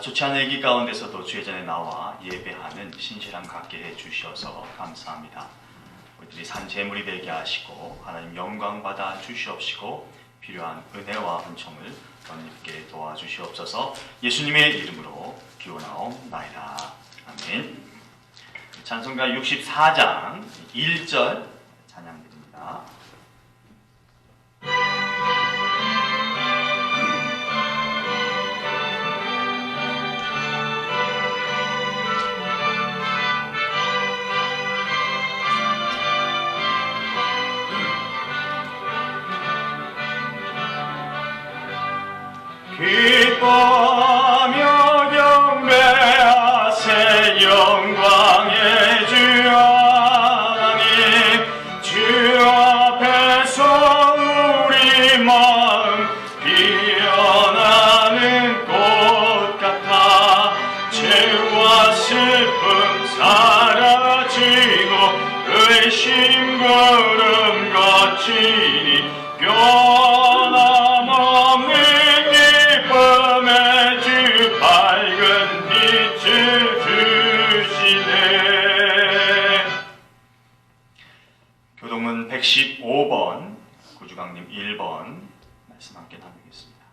좋지 않은 얘기 가운데서도 주의 전에 나와 예배하는 신실함 갖게 해주셔서 감사합니다. 우리들이 산 제물이 되게 하시고 하나님 영광 받아 주시옵시고 필요한 은혜와 은총을 넘게 도와주시옵소서. 예수님의 이름으로 기원하옵나이다. 아멘. 찬송가 64장 1절 찬양드립니다. 기뻐하며 경배하세 영광의 주 하나님, 주 앞에서 우리 마음 피어나는 꽃 같아 죄와 슬픔 사라지고 의심 구름 거치니 변함없는 주 밝은 빛을 주시네. 교동문 115번 구주강님 1번 말씀 함께 나누겠습니다.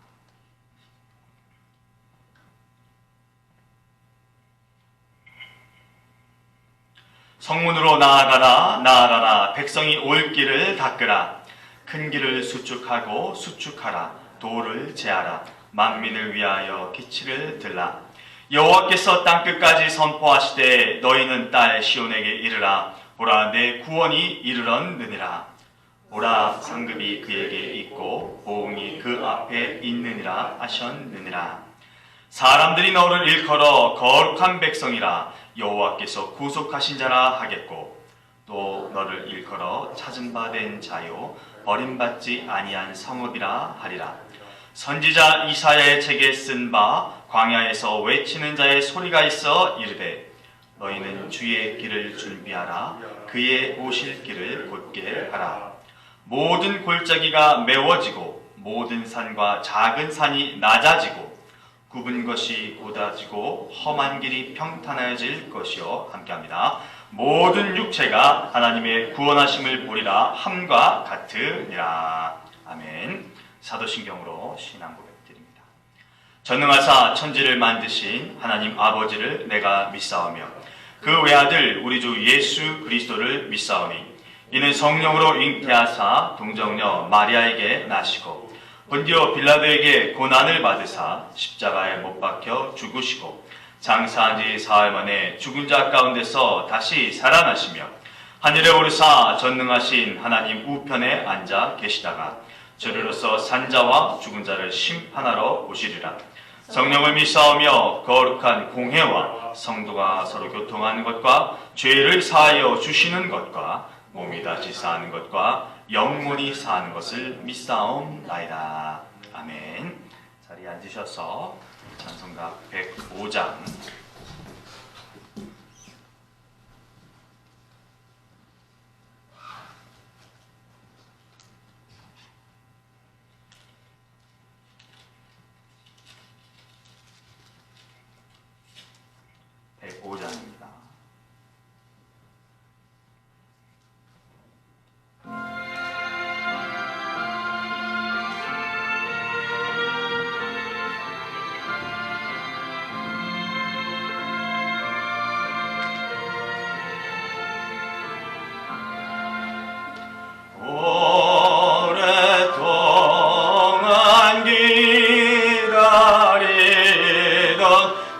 성문으로 나아가라 나아가라 백성이 올 길을 닦으라 큰 길을 수축하고 수축하라 도를 제하라 만민을 위하여 기치를 들라. 여호와께서 땅끝까지 선포하시되 너희는 딸 시온에게 이르라. 보라 내 구원이 이르렀느니라. 보라 상급이 그에게 있고 보응이 그 앞에 있느니라 하셨느니라. 사람들이 너를 일컬어 거룩한 백성이라 여호와께서 구속하신 자라 하겠고 또 너를 일컬어 찾은 바 된 자요 버림받지 아니한 성읍이라 하리라. 선지자 이사야의 책에 쓴 바 광야에서 외치는 자의 소리가 있어 이르되 너희는 주의 길을 준비하라 그의 오실 길을 곧게 하라. 모든 골짜기가 메워지고 모든 산과 작은 산이 낮아지고 굽은 것이 곧아지고 험한 길이 평탄해질 것이요 함께합니다. 모든 육체가 하나님의 구원하심을 보리라 함과 같으니라. 아멘. 사도신경으로 신앙 고백드립니다. 전능하사 천지를 만드신 하나님 아버지를 내가 믿사오며 그 외아들 우리 주 예수 그리스도를 믿사오니 이는 성령으로 잉태하사 동정녀 마리아에게 나시고 본디오 빌라도에게 고난을 받으사 십자가에 못 박혀 죽으시고 장사한 지 사흘 만에 죽은 자 가운데서 다시 살아나시며 하늘에 오르사 전능하신 하나님 우편에 앉아 계시다가 저리로서 산자와 죽은 자를 심판하러 오시리라. 성령을 믿사오며 거룩한 공회와 성도가 서로 교통하는 것과 죄를 사하여 주시는 것과 몸이 다시 사는 것과 영원히 사는 것을 믿사옵나이다. 아멘. 자리에 앉으셔서 찬송가 105장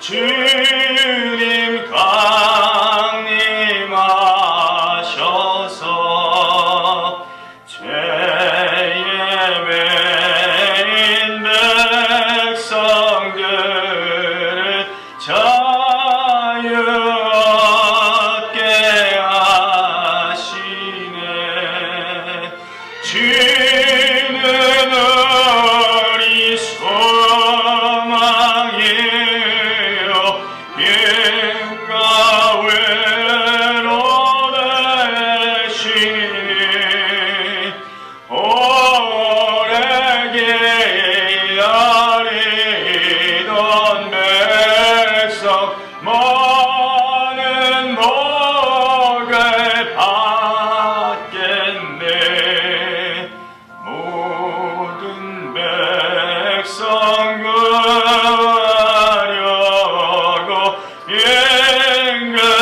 주님 강림하셔서 죄의 매인 백성들을 자유 얻게 하시네. 주는 우리 소망이요 빛과 외로 되시니 오래 기다리던 많은 복을 받겠네. 모든 백성 구하려고 임금으로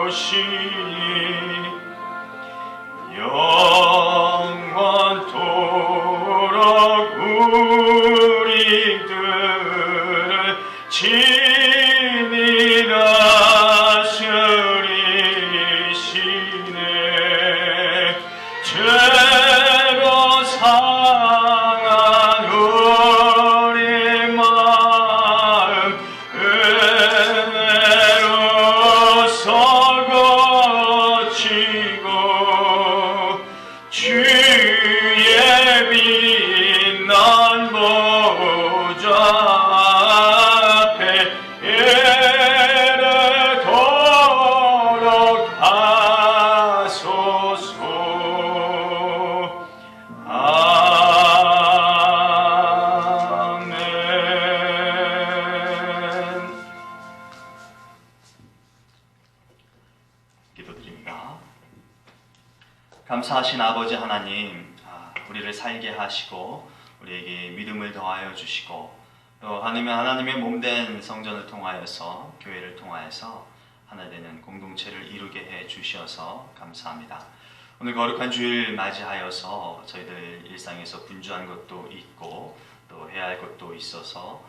오시니 영원토록 우리들을 친히 다스리시네. 죄로 상한 우리 마음 은혜로서 고치고 주의 빛난 보좌 앞에 이르도록 하소서. 아멘. 기도드립니다. 감사하신 아버지 하나님, 우리를 살게 하시고 우리에게 믿음을 더하여 주시고 또 하나님의 몸된 성전을 통하여서 교회를 통하여서 하나 되는 공동체를 이루게 해 주셔서 감사합니다. 오늘 거룩한 주일 맞이하여서 저희들 일상에서 분주한 것도 있고 또 해야 할 것도 있어서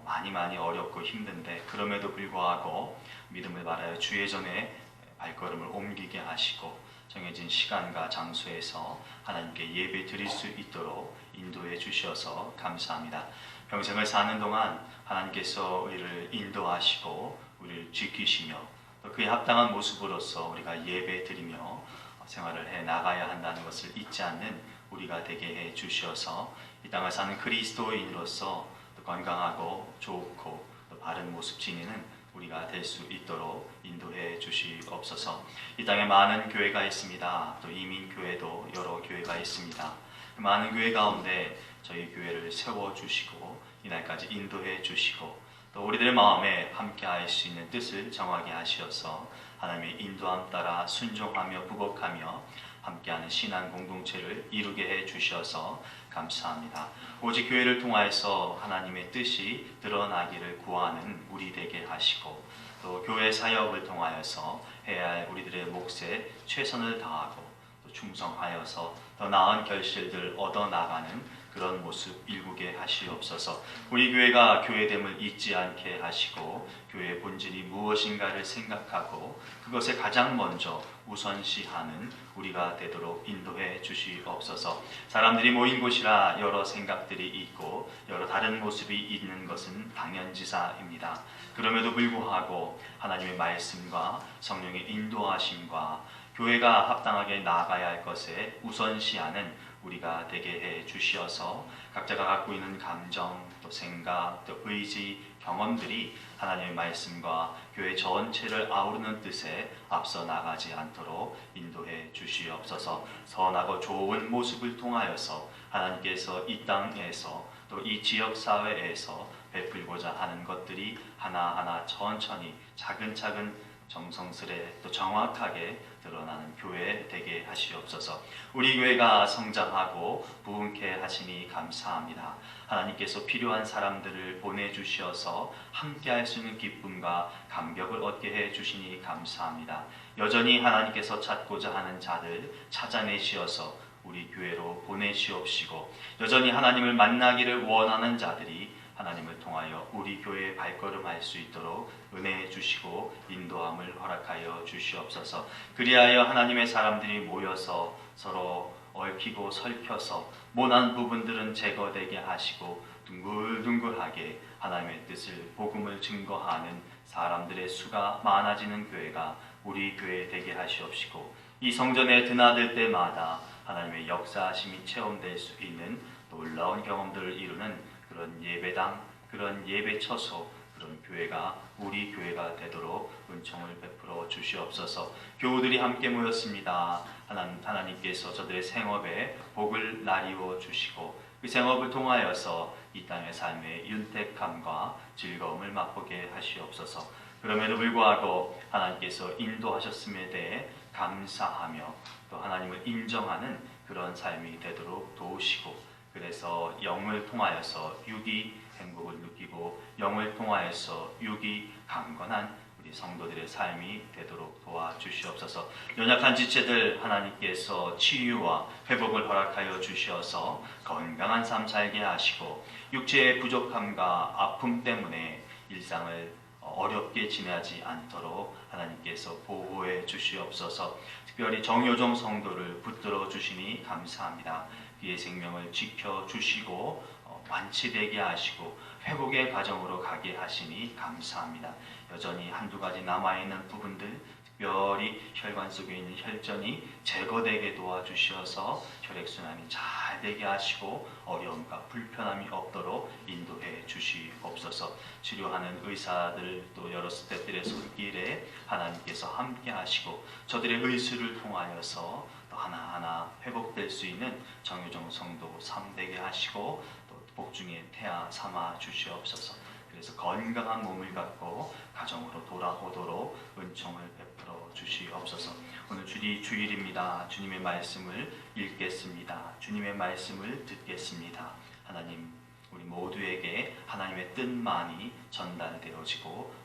많이 어렵고 힘든데 그럼에도 불구하고 믿음을 바라여 주의 전에 발걸음을 옮기게 하시고 정해진 시간과 장소에서 하나님께 예배 드릴 수 있도록 인도해 주셔서 감사합니다. 평생을 사는 동안 하나님께서 우리를 인도하시고 우리를 지키시며 또 그에 합당한 모습으로서 우리가 예배 드리며 생활을 해 나가야 한다는 것을 잊지 않는 우리가 되게 해 주셔서 이 땅을 사는 그리스도인으로서 또 건강하고 좋고 또 바른 모습 지니는 우리가 될 수 있도록 인도해 주시옵소서. 이 땅에 많은 교회가 있습니다. 또 이민교회도 여러 교회가 있습니다. 그 많은 교회 가운데 저희 교회를 세워주시고 이날까지 인도해 주시고 또 우리들의 마음에 함께할 수 있는 뜻을 정하게 하시어서 하나님의 인도함 따라 순종하며 부복하며 함께하는 신앙 공동체를 이루게 해 주셔서 감사합니다. 오직 교회를 통하여서 하나님의 뜻이 드러나기를 구하는 우리 되게 하시고 또 교회 사역을 통하여서 해야 할 우리들의 몫에 최선을 다하고 또 충성하여서 더 나은 결실들 얻어나가는 그런 모습 일구게 하시옵소서. 우리 교회가 교회됨을 잊지 않게 하시고 교회의 본질이 무엇인가를 생각하고 그것에 가장 먼저 우선시하는 우리가 되도록 인도해 주시옵소서. 사람들이 모인 곳이라 여러 생각들이 있고 여러 다른 모습이 있는 것은 당연지사입니다. 그럼에도 불구하고 하나님의 말씀과 성령의 인도하심과 교회가 합당하게 나아가야 할 것에 우선시하는 우리가 되게 해 주시어서 각자가 갖고 있는 감정, 또 생각, 또 의지, 경험들이 하나님의 말씀과 교회 전체를 아우르는 뜻에 앞서 나가지 않도록 인도해 주시옵소서. 선하고 좋은 모습을 통하여서 하나님께서 이 땅에서 또 이 지역 사회에서 베풀고자 하는 것들이 하나하나 천천히 차근차근 정성스레 또 정확하게 드러나는 교회 되게 하시옵소서. 우리 교회가 성장하고 부흥케 하시니 감사합니다. 하나님께서 필요한 사람들을 보내주셔서 함께할 수 있는 기쁨과 감격을 얻게 해주시니 감사합니다. 여전히 하나님께서 찾고자 하는 자들 찾아내시어서 우리 교회로 보내시옵시고 여전히 하나님을 만나기를 원하는 자들이 하나님을 통하여 우리 교회에 발걸음할 수 있도록 은혜해 주시고 인도함을 허락하여 주시옵소서. 그리하여 하나님의 사람들이 모여서 서로 얽히고 설켜서 모난 부분들은 제거되게 하시고 둥글둥글하게 하나님의 뜻을 복음을 증거하는 사람들의 수가 많아지는 교회가 우리 교회 되게 하시옵시고 이 성전에 드나들 때마다 하나님의 역사하심이 체험될 수 있는 놀라운 경험들을 이루는 그런 예배당, 그런 예배처소, 그런 교회가 우리 교회가 되도록 은총을 베풀어 주시옵소서. 교우들이 함께 모였습니다. 하나님께서 저들의 생업에 복을 나리워 주시고 그 생업을 통하여서 이 땅의 삶의 윤택함과 즐거움을 맛보게 하시옵소서. 그럼에도 불구하고 하나님께서 인도하셨음에 대해 감사하며 또 하나님을 인정하는 그런 삶이 되도록 도우시고, 그래서 영을 통하여서 육이 행복을 느끼고 영을 통하여서 육이 강건한 우리 성도들의 삶이 되도록 도와주시옵소서. 연약한 지체들 하나님께서 치유와 회복을 허락하여 주셔서 건강한 삶 살게 하시고, 육체의 부족함과 아픔 때문에 일상을 어렵게 지내지 않도록 하나님께서 보호해 주시옵소서. 특별히 정효종 성도를 붙들어 주시니 감사합니다. 그의 생명을 지켜주시고 완치되게 하시고 회복의 과정으로 가게 하시니 감사합니다. 여전히 한두 가지 남아있는 부분들, 특별히 혈관 속에 있는 혈전이 제거되게 도와주셔서 혈액순환이 잘 되게 하시고 어려움과 불편함이 없도록 인도해 주시옵소서. 치료하는 의사들 또 여러 스태프들의 손길에 하나님께서 함께 하시고 저들의 의술을 통하여서 또 하나하나 회복될 수 있는 정효정 성도 삶 되게 하시고 또 복중의 태아 삼아 주시옵소서. 그래서 건강한 몸을 갖고 가정으로 돌아오도록 은총을 베풀어 주시옵소서. 오늘 주일입니다. 주님의 말씀을 읽겠습니다. 주님의 말씀을 듣겠습니다. 하나님, 우리 모두에게 하나님의 뜻만이 전달되어지고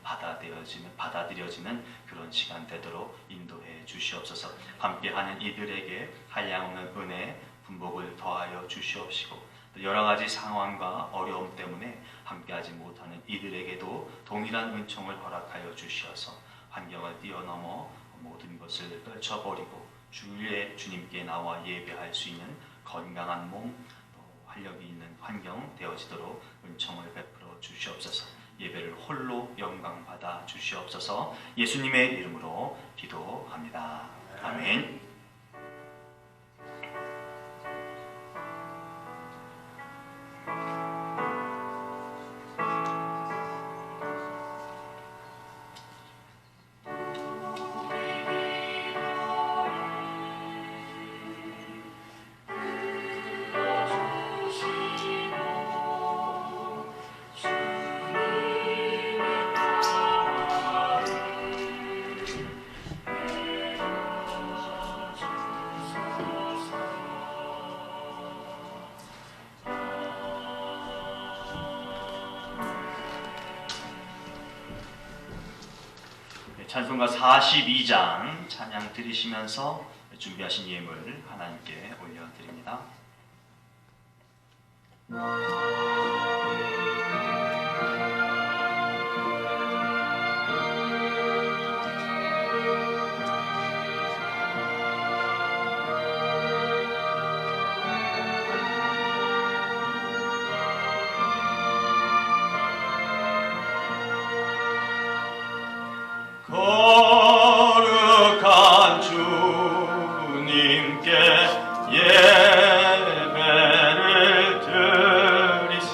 받아들여지는 그런 시간 되도록 인도해 주시옵소서. 함께하는 이들에게 한량없는 은혜, 분복을 더하여 주시옵시고, 여러 가지 상황과 어려움 때문에 함께하지 못하는 이들에게도 동일한 은총을 허락하여 주셔서 환경을 뛰어넘어 모든 것을 떨쳐버리고 주님께 나와 예배할 수 있는 건강한 몸, 또 활력이 있는 환경 되어지도록 은총을 베풀어 주시옵소서. 예배를 홀로 영광 받아 주시옵소서. 예수님의 이름으로 기도합니다. 아멘. 찬송가 42장 찬양 드리시면서 준비하신 예물 하나님께 올려드립니다. 거룩한 주님께 예배를 드리세.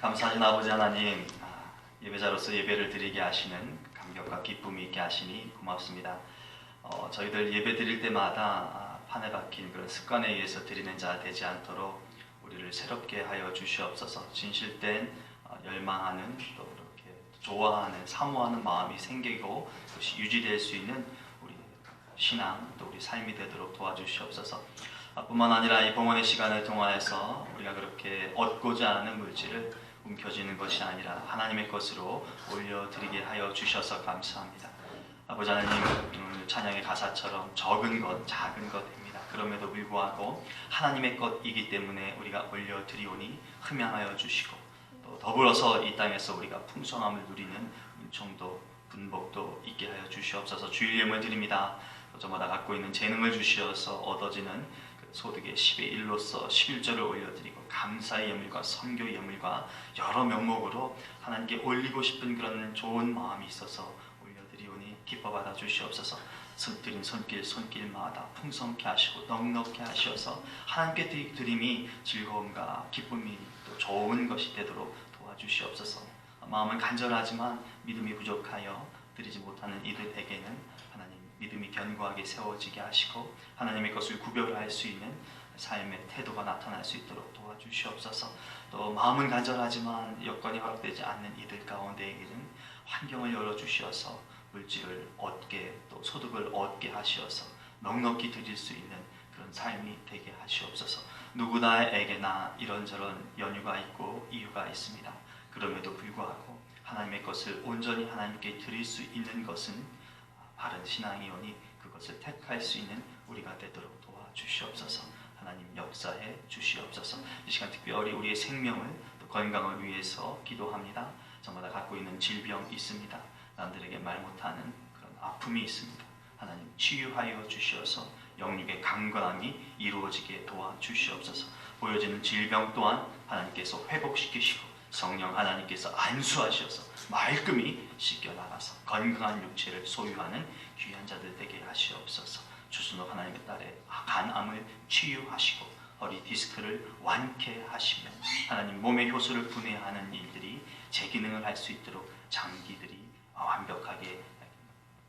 감사하신 아버지 하나님, 예배자로서 예배를 드리게 하시는 감격과 기쁨이 있게 하시니 고맙습니다. 저희들 예배 드릴 때마다 판에 박힌 그런 습관에 의해서 드리는 자 되지 않도록 우리를 새롭게 하여 주시옵소서. 진실된 열망하는, 또 이렇게 좋아하는, 사모하는 마음이 생기고 그것이 유지될 수 있는 우리 신앙, 또 우리 삶이 되도록 도와주시옵소서. 뿐만 아니라 이 봉헌의 시간을 통하여서 우리가 그렇게 얻고자 하는 물질을 움켜쥐는 것이 아니라 하나님의 것으로 올려드리게 하여 주셔서 감사합니다. 아버지 하나님, 오늘 찬양의 가사처럼 적은 것, 작은 것입니다. 그럼에도 불구하고 하나님의 것이기 때문에 우리가 올려드리오니 흠양하여 주시고, 또 더불어서 이 땅에서 우리가 풍성함을 누리는 은총도 분복도 있게 하여 주시옵소서. 주일 예물 드립니다. 저마다 갖고 있는 재능을 주시어서 얻어지는 소득의 10의 1로서 11절을 올려드리고, 감사의 예물과 선교의 예물과 여러 명목으로 하나님께 올리고 싶은 그런 좋은 마음이 있어서 올려드리오니 기뻐 받아 주시옵소서. 드린 손길마다 풍성케 하시고 넉넉게 하시어서 하나님께 드림이 즐거움과 기쁨이 또 좋은 것이 되도록 도와주시옵소서. 마음은 간절하지만 믿음이 부족하여 드리지 못하는 이들에게는 하나님 믿음이 견고하게 세워지게 하시고 하나님의 것을 구별할 수 있는 삶의 태도가 나타날 수 있도록 도와주시옵소서. 또 마음은 간절하지만 여건이 허락되지 않는 이들 가운데에게는 환경을 열어주시어서 물질을 얻게, 또 소득을 얻게 하시어서 넉넉히 드릴 수 있는 그런 삶이 되게 하시옵소서. 누구나에게나 이런저런 연유가 있고 이유가 있습니다. 그럼에도 불구하고 하나님의 것을 온전히 하나님께 드릴 수 있는 것은 바른 신앙이오니 그것을 택할 수 있는 우리가 되도록 도와주시옵소서. 하나님 역사해 주시옵소서. 이 시간 특별히 우리의 생명을 또 건강을 위해서 기도합니다. 저마다 갖고 있는 질병이 있습니다. 남들에게 말 못하는 그런 아픔이 있습니다. 하나님 치유하여 주시어서 영육의 강건함이 이루어지게 도와주시옵소서. 보여지는 질병 또한 하나님께서 회복시키시고 성령 하나님께서 안수하셔서 말끔히 씻겨나가서 건강한 육체를 소유하는 귀한 자들 되게 하시옵소서. 주순옥 하나님의 딸의 간암을 치유하시고 허리 디스크를 완쾌하시며 하나님 몸의 효소를 분해하는 일들이 제 기능을 할 수 있도록 장기들이 완벽하게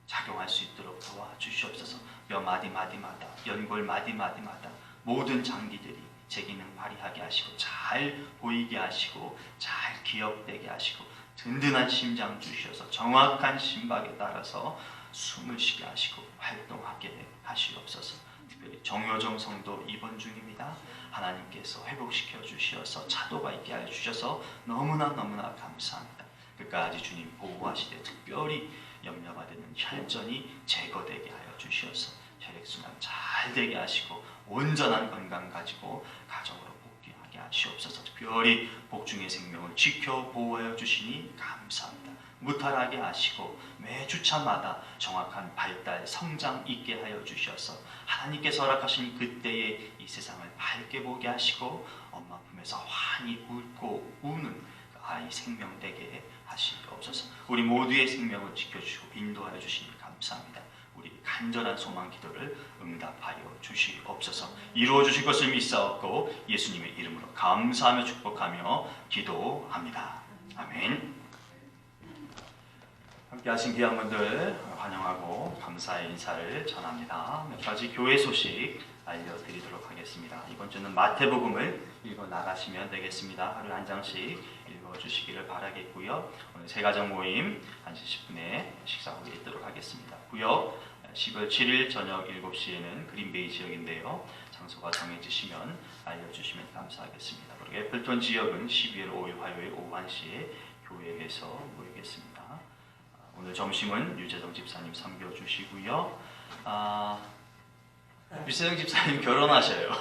작용할 수 있도록 도와주시옵소서. 뼈 마디마디마다, 연골 마디마디마다 모든 장기들이 제 기능 발휘하게 하시고 잘 보이게 하시고 잘 기억되게 하시고 든든한 심장 주시어서 정확한 심박에 따라서 숨을 쉬게 하시고 활동하게 하시옵소서. 특별히 정효정 성도 입원 중입니다. 하나님께서 회복시켜 주시어서 차도가 있게 하여 주셔서 너무나 감사합니다. 끝까지 주님 보호하시되 특별히 염려받는 혈전이 제거되게 하여 주시어서 혈액순환 잘 되게 하시고 온전한 건강 가지고 가정으로 복귀하게 하시옵소서. 특별히 복중의 생명을 지켜 보호하여 주시니 감사합니다. 무탈하게 하시고 매 주차마다 정확한 발달 성장 있게 하여 주셔서 하나님께서 허락하신 그때의 이 세상을 밝게 보게 하시고 엄마 품에서 환히 웃고 우는 아이 생명 되게 하시옵소서. 우리 모두의 생명을 지켜주시고 인도하여 주시니 감사합니다. 우리 간절한 소망 기도를 응답하여 주시옵소서. 이루어 주실 것을 믿사옵고 예수님의 이름으로 감사하며 축복하며 기도합니다. 아멘. 함께 하신 귀한 분들 환영하고 감사의 인사를 전합니다. 몇 가지 교회 소식 알려드리도록 하겠습니다. 이번 주는 마태복음을 읽어 나가시면 되겠습니다. 하루에 한 장씩 읽어주시기를 바라겠고요. 오늘 새가정 모임 1시 10분에 식사 후에 있도록 하겠습니다. 구역 12월 7일 저녁 7시에는 그린베이 지역인데요. 장소가 정해지시면 알려주시면 감사하겠습니다. 그리고 애플톤 지역은 12월 5일 화요일 오후 1시에 교회에서 모이겠습니다. 오늘 점심은 유재정 집사님 섬겨주시고요. 유재정 집사님 결혼하셔요.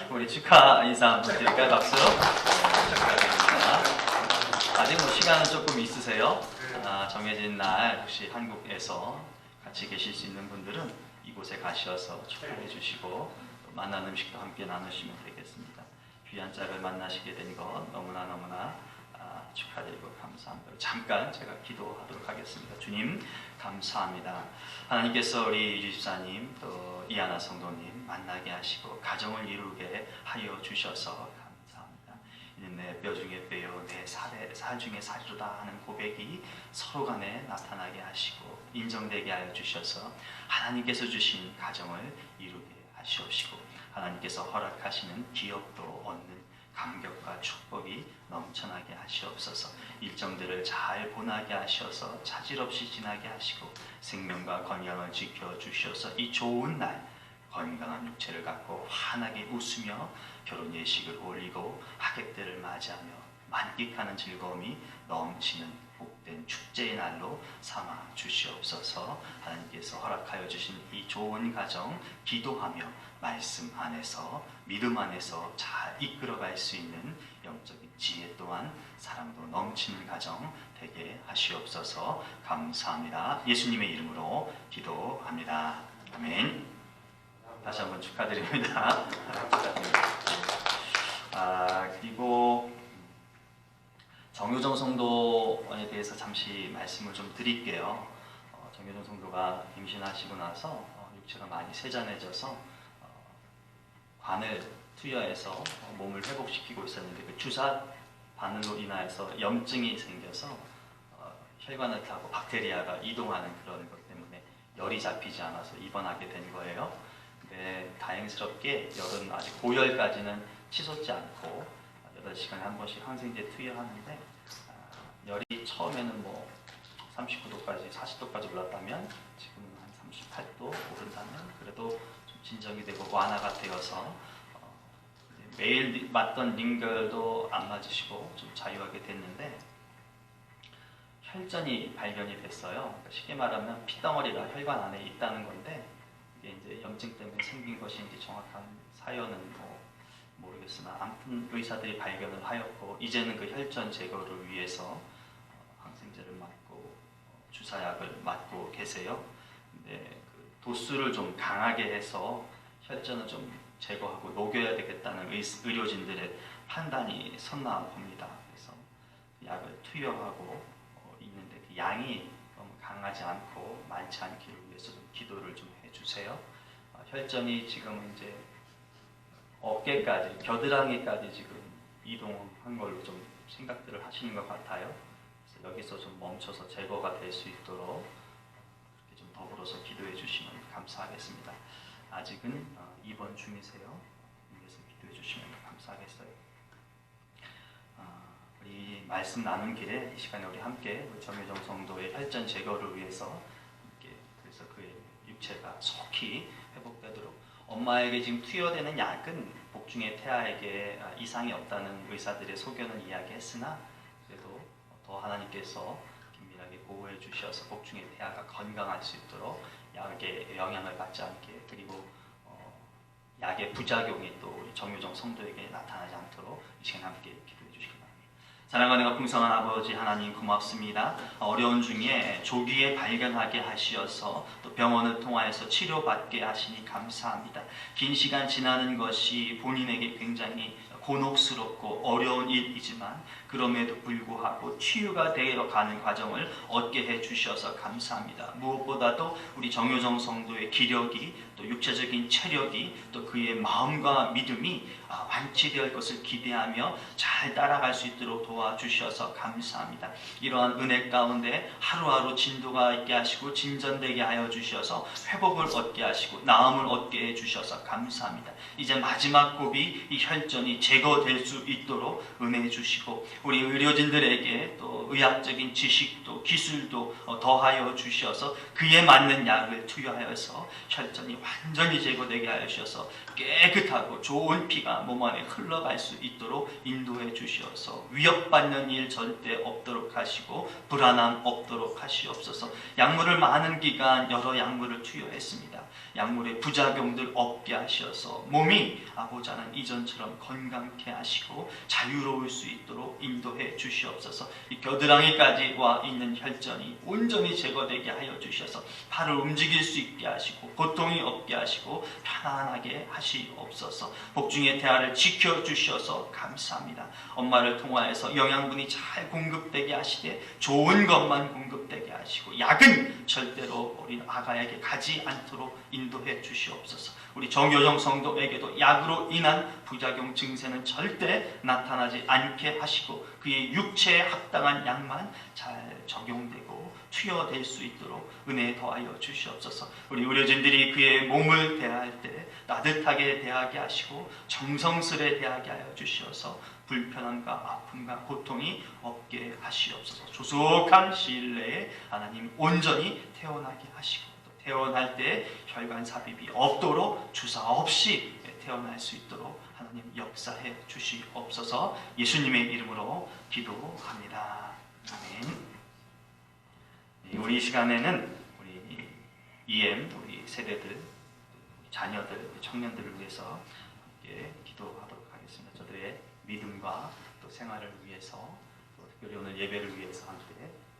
우리 축하 인사 한번 드릴까요? 박수. 축하드립니다. 아직 뭐 시간은 조금 있으세요? 정해진 날 혹시 한국에서 같이 계실 수 있는 분들은 이곳에 가셔서 축하해 주시고 만난 음식도 함께 나누시면 되겠습니다. 귀한 짝을 만나시게 된 것 너무나 축하드리고 감사합니다. 잠깐 제가 기도하도록 하겠습니다. 주님 감사합니다. 하나님께서 우리 유집사님 또 이하나 성도님 만나게 하시고 가정을 이루게 하여 주셔서 감사합니다. 이는 내 뼈 중에 뼈요 내 살 중에 살이로다 하는 고백이 서로 간에 나타나게 하시고 인정되게 하여 주셔서 하나님께서 주신 가정을 이루게 하시옵시고 하나님께서 허락하시는 기업도 얻는 감격과 축복이 넘쳐나게 하시옵소서. 일정들을 잘 보나게 하셔서 차질 없이 지나게 하시고 생명과 건강을 지켜주셔서 이 좋은 날 건강한 육체를 갖고 환하게 웃으며 결혼 예식을 올리고 하객들을 맞이하며 만끽하는 즐거움이 넘치는 복된 축제의 날로 삼아 주시옵소서. 하나님께서 허락하여 주신 이 좋은 가정 기도하며 말씀 안에서 믿음 안에서 잘 이끌어갈 수 있는 영적인 지혜 또한 사랑도 넘치는 가정 되게 하시옵소서. 감사합니다. 예수님의 이름으로 기도합니다. 아멘. 다시 한번 축하드립니다. 그리고 정효정 성도에 대해서 잠시 말씀을 좀 드릴게요. 정효정 성도가 임신하시고 나서 육체가 많이 세잔해져서 관을 투여해서 몸을 회복시키고 있었는데 그 주사 바늘로 인하여서 염증이 생겨서 혈관을 타고 박테리아가 이동하는 그런 것 때문에 열이 잡히지 않아서 입원하게 된 거예요. 근데 다행스럽게 열은 아직 고열까지는 치솟지 않고 8시간에 한 번씩 항생제 투여하는데 열이 처음에는 뭐 39도까지 40도까지 올랐다면 지금은 한 38도 오른다면 그래도 좀 진정이 되고 완화가 되어서 매일 맞던 링겔도 안 맞으시고 좀 자유하게 됐는데 혈전이 발견이 됐어요. 그러니까 쉽게 말하면 피덩어리가 혈관 안에 있다는 건데 이게 이제 염증 때문에 생긴 것인지 정확한 사연은 모르겠으나 아무튼 의사들이 발견을 하였고 이제는 그 혈전 제거를 위해서 항생제를 맞고 주사약을 맞고 계세요. 근데 그 도수를 좀 강하게 해서 혈전을 좀 제거하고 녹여야 되겠다는 의료진들의 판단이 섰나 봅니다. 그래서 약을 투여하고 있는데 그 양이 너무 강하지 않고 많지 않기를 위해서 좀 기도를 좀 해주세요. 혈전이 지금 이제 어깨까지, 겨드랑이까지 지금 이동한 걸로 좀 생각들을 하시는 것 같아요. 그래서 여기서 좀 멈춰서 제거가 될 수 있도록 이렇게 좀 더불어서 기도해 주시면 감사하겠습니다. 아직은 입원 중이세요. 위해서 기도해 주시면 감사하겠어요. 우리 말씀 나눈 길에 이 시간에 우리 함께 정효정 성도의 혈전 제거를 위해서 이렇게 그래서 그의 육체가 속히 회복되도록 엄마에게 지금 투여되는 약은 복중의 태아에게 이상이 없다는 의사들의 소견을 이야기했으나 그래도 더 하나님께서 긴밀하게 보호해 주셔서 복중의 태아가 건강할 수 있도록 약의 영향을 받지 않게 그리고 약의 부작용이 또 우리 정효정 성도에게 나타나지 않도록 이 시간 함께 기도해 주시기 바랍니다. 사랑하는 풍성한 아버지 하나님 고맙습니다. 어려운 중에 조기에 발견하게 하시어서 또 병원을 통하여서 치료받게 하시니 감사합니다. 긴 시간 지나는 것이 본인에게 굉장히 곤혹스럽고 어려운 일이지만 그럼에도 불구하고 치유가 되어 가는 과정을 얻게 해주셔서 감사합니다. 무엇보다도 우리 정효정 성도의 기력이 또 육체적인 체력이 또 그의 마음과 믿음이 완치될 것을 기대하며 잘 따라갈 수 있도록 도와주셔서 감사합니다. 이러한 은혜 가운데 하루하루 진도가 있게 하시고 진전되게 하여 주셔서 회복을 얻게 하시고 나음을 얻게 해주셔서 감사합니다. 이제 마지막 고비 이 혈전이 제거될 수 있도록 은혜 주시고 우리 의료진들에게 또 의학적인 지식도 기술도 더하여 주셔서 그에 맞는 약을 투여하여서 혈전이 완전히 제거되게 하여 주셔서 깨끗하고 좋은 피가 몸 안에 흘러갈 수 있도록 인도해 주셔서 위협받는 일 절대 없도록 하시고 불안함 없도록 하시옵소서. 약물을 많은 기간 여러 약물을 투여했습니다. 약물의 부작용들 없게 하셔서 몸이 아버지는 이전처럼 건강케 하시고 자유로울 수 있도록 인도해 주시옵소서. 이 겨드랑이까지 와 있는 혈전이 온전히 제거되게 하여 주셔서 팔을 움직일 수 있게 하시고 고통이 없게 하시고 편안하게 하시옵소서. 복중의 태아를 지켜주셔서 감사합니다. 엄마를 통하여서 영양분이 잘 공급되게 하시되 좋은 것만 공급되게 하시고 약은 절대로 우리 아가에게 가지 않도록 인도해 주시옵소서. 우리 정효정 성도에게도 약으로 인한 부작용 증세는 가운데는 절대 나타나지 않게 하시고 그의 육체에 합당한 양만 잘 적용되고 투여될 수 있도록 은혜 더하여 주시옵소서. 우리 의료진들이 그의 몸을 대할 때 따뜻하게 대하게 하시고 정성스레 대하게 하여 주시어서 불편함과 아픔과 고통이 없게 하시옵소서. 조속한 시일 내에 하나님 온전히 태어나게 하시고 또 태어날 때 혈관 삽입이 없도록 주사 없이 태어날 수 있도록 하나님 역사해 주시옵소서. 예수님의 이름으로 기도합니다. 아멘. 우리 시간에는 우리 우리 세대들, 우리 자녀들, 우리 청년들을 위해서 함께 기도하도록 하겠습니다. 저들의 믿음과 또 생활을 위해서 또 특별히 오늘 예배를 위해서 함께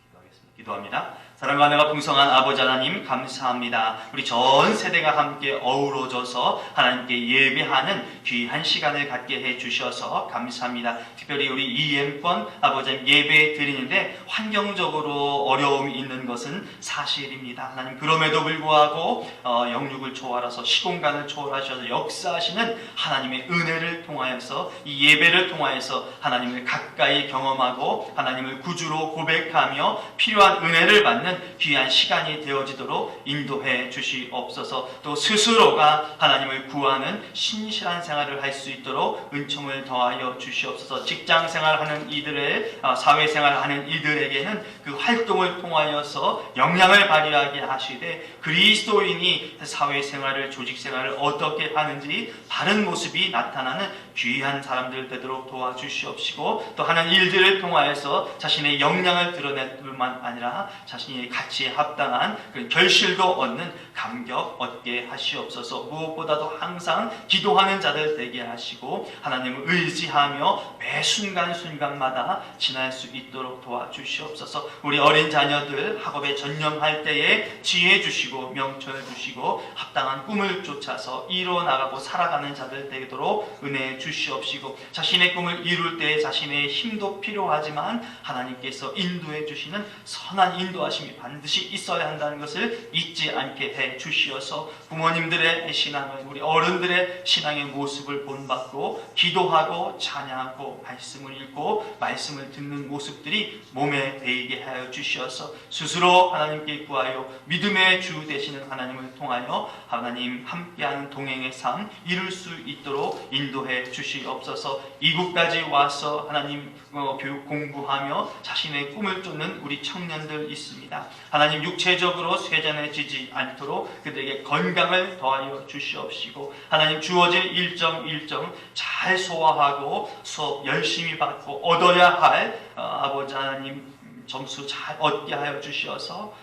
기도하겠습니다. 기도합니다. 사랑과 은혜가 풍성한 아버지 하나님 감사합니다. 우리 전 세대가 함께 어우러져서 하나님께 예배하는 귀한 시간을 갖게 해주셔서 감사합니다. 특별히 우리 EM권 아버지 예배 드리는데 환경적으로 어려움이 있는 것은 사실입니다. 하나님 그럼에도 불구하고 영육을 초월하셔서 시공간을 초월하셔서 역사하시는 하나님의 은혜를 통하여서 이 예배를 통하여서 하나님을 가까이 경험하고 하나님을 구주로 고백하며 필요한 은혜를 받는 귀한 시간이 되어지도록 인도해 주시옵소서. 또 스스로가 하나님을 구하는 신실한 생활을 할 수 있도록 은총을 더하여 주시옵소서. 직장 생활하는 이들의 사회생활하는 이들에게는 그 활동을 통하여서 영향을 발휘하게 하시되 그리스도인이 사회생활을 조직생활을 어떻게 하는지 바른 모습이 나타나는 귀한 사람들 되도록 도와주시옵시고 또 하는 일들을 통하여서 자신의 역량을 드러낼 뿐만 아니라 자신의 가치에 합당한 그 결실도 얻는 감격 얻게 하시옵소서. 무엇보다도 항상 기도하는 자들 되게 하시고 하나님을 의지하며 매 순간순간마다 지날 수 있도록 도와주시옵소서. 우리 어린 자녀들 학업에 전념할 때에 지혜 주시고 명철 주시고 합당한 꿈을 쫓아서 이루어나가고 살아가는 자들 되도록 은혜 주시옵시고 자신의 꿈을 이룰 때 자신의 힘도 필요하지만 하나님께서 인도해 주시는 선한 인도하심이 반드시 있어야 한다는 것을 잊지 않게 해 주시어서 부모님들의 신앙을 우리 어른들의 신앙의 모습을 본받고 기도하고 찬양하고 말씀을 읽고 말씀을 듣는 모습들이 몸에 배이게 하여 주시어서 스스로 하나님께 구하여 믿음의 주 되시는 하나님을 통하여 하나님 함께하는 동행의 삶 이룰 수 있도록 인도해 주시옵소서. 이곳까지 와서 하나님 교육 공부하며 자신의 꿈을 쫓는 우리 청년들 있습니다. 하나님 육체적으로 쇠잔해지지 않도록 그들에게 건강을 더하여 주시옵시고 하나님 주어진 일정 잘 소화하고 수업 열심히 받고 얻어야 할 아버지 하나님 점수 잘 얻게 하여 주시어서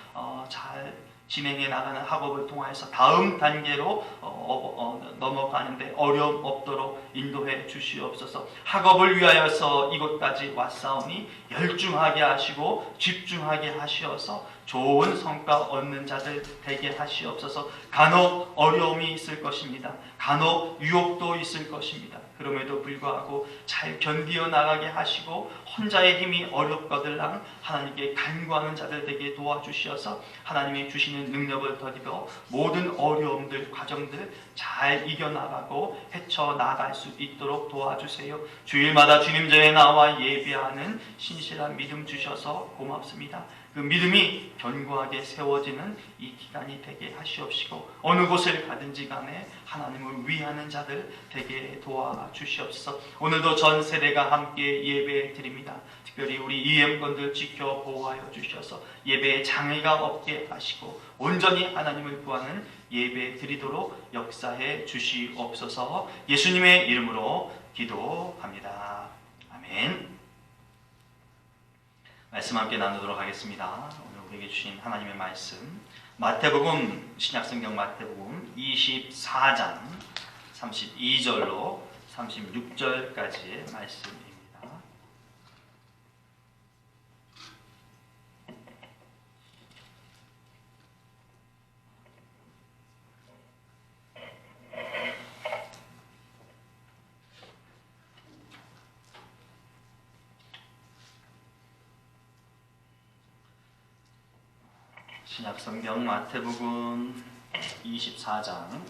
잘 진행해 나가는 학업을 통해서 다음 단계로 넘어가는데 어려움 없도록 인도해 주시옵소서. 학업을 위하여서 이곳까지 왔사오니 열중하게 하시고 집중하게 하시어서 좋은 성과 얻는 자들 되게 하시옵소서. 간혹 어려움이 있을 것입니다. 간혹 유혹도 있을 것입니다. 그럼에도 불구하고 잘 견디어 나가게 하시고 혼자의 힘이 어렵거들랑 하나님께 간구하는 자들 되게 도와주시어서 하나님이 주시는 능력을 더디어 모든 어려움들 과정들 잘 이겨나가고 헤쳐나갈 수 있도록 도와주세요. 주일마다 주님 전에 나와 예배하는 신실한 믿음 주셔서 고맙습니다. 그 믿음이 견고하게 세워지는 이 기간이 되게 하시옵시고 어느 곳을 가든지 간에 하나님을 위하는 자들 되게 도와주시옵소서. 오늘도 전 세대가 함께 예배 드립니다. 특별히 우리 EM권들 지켜 보호하여 주셔서 예배에 장애가 없게 하시고 온전히 하나님을 구하는 예배 드리도록 역사해 주시옵소서. 예수님의 이름으로 기도합니다. 아멘. 말씀 함께 나누도록 하겠습니다. 오늘 우리에게 주신 하나님의 말씀 마태복음 신약성경 마태복음 24장 32절로 36절까지의 말씀입니다. 신약성경 마태복음 24장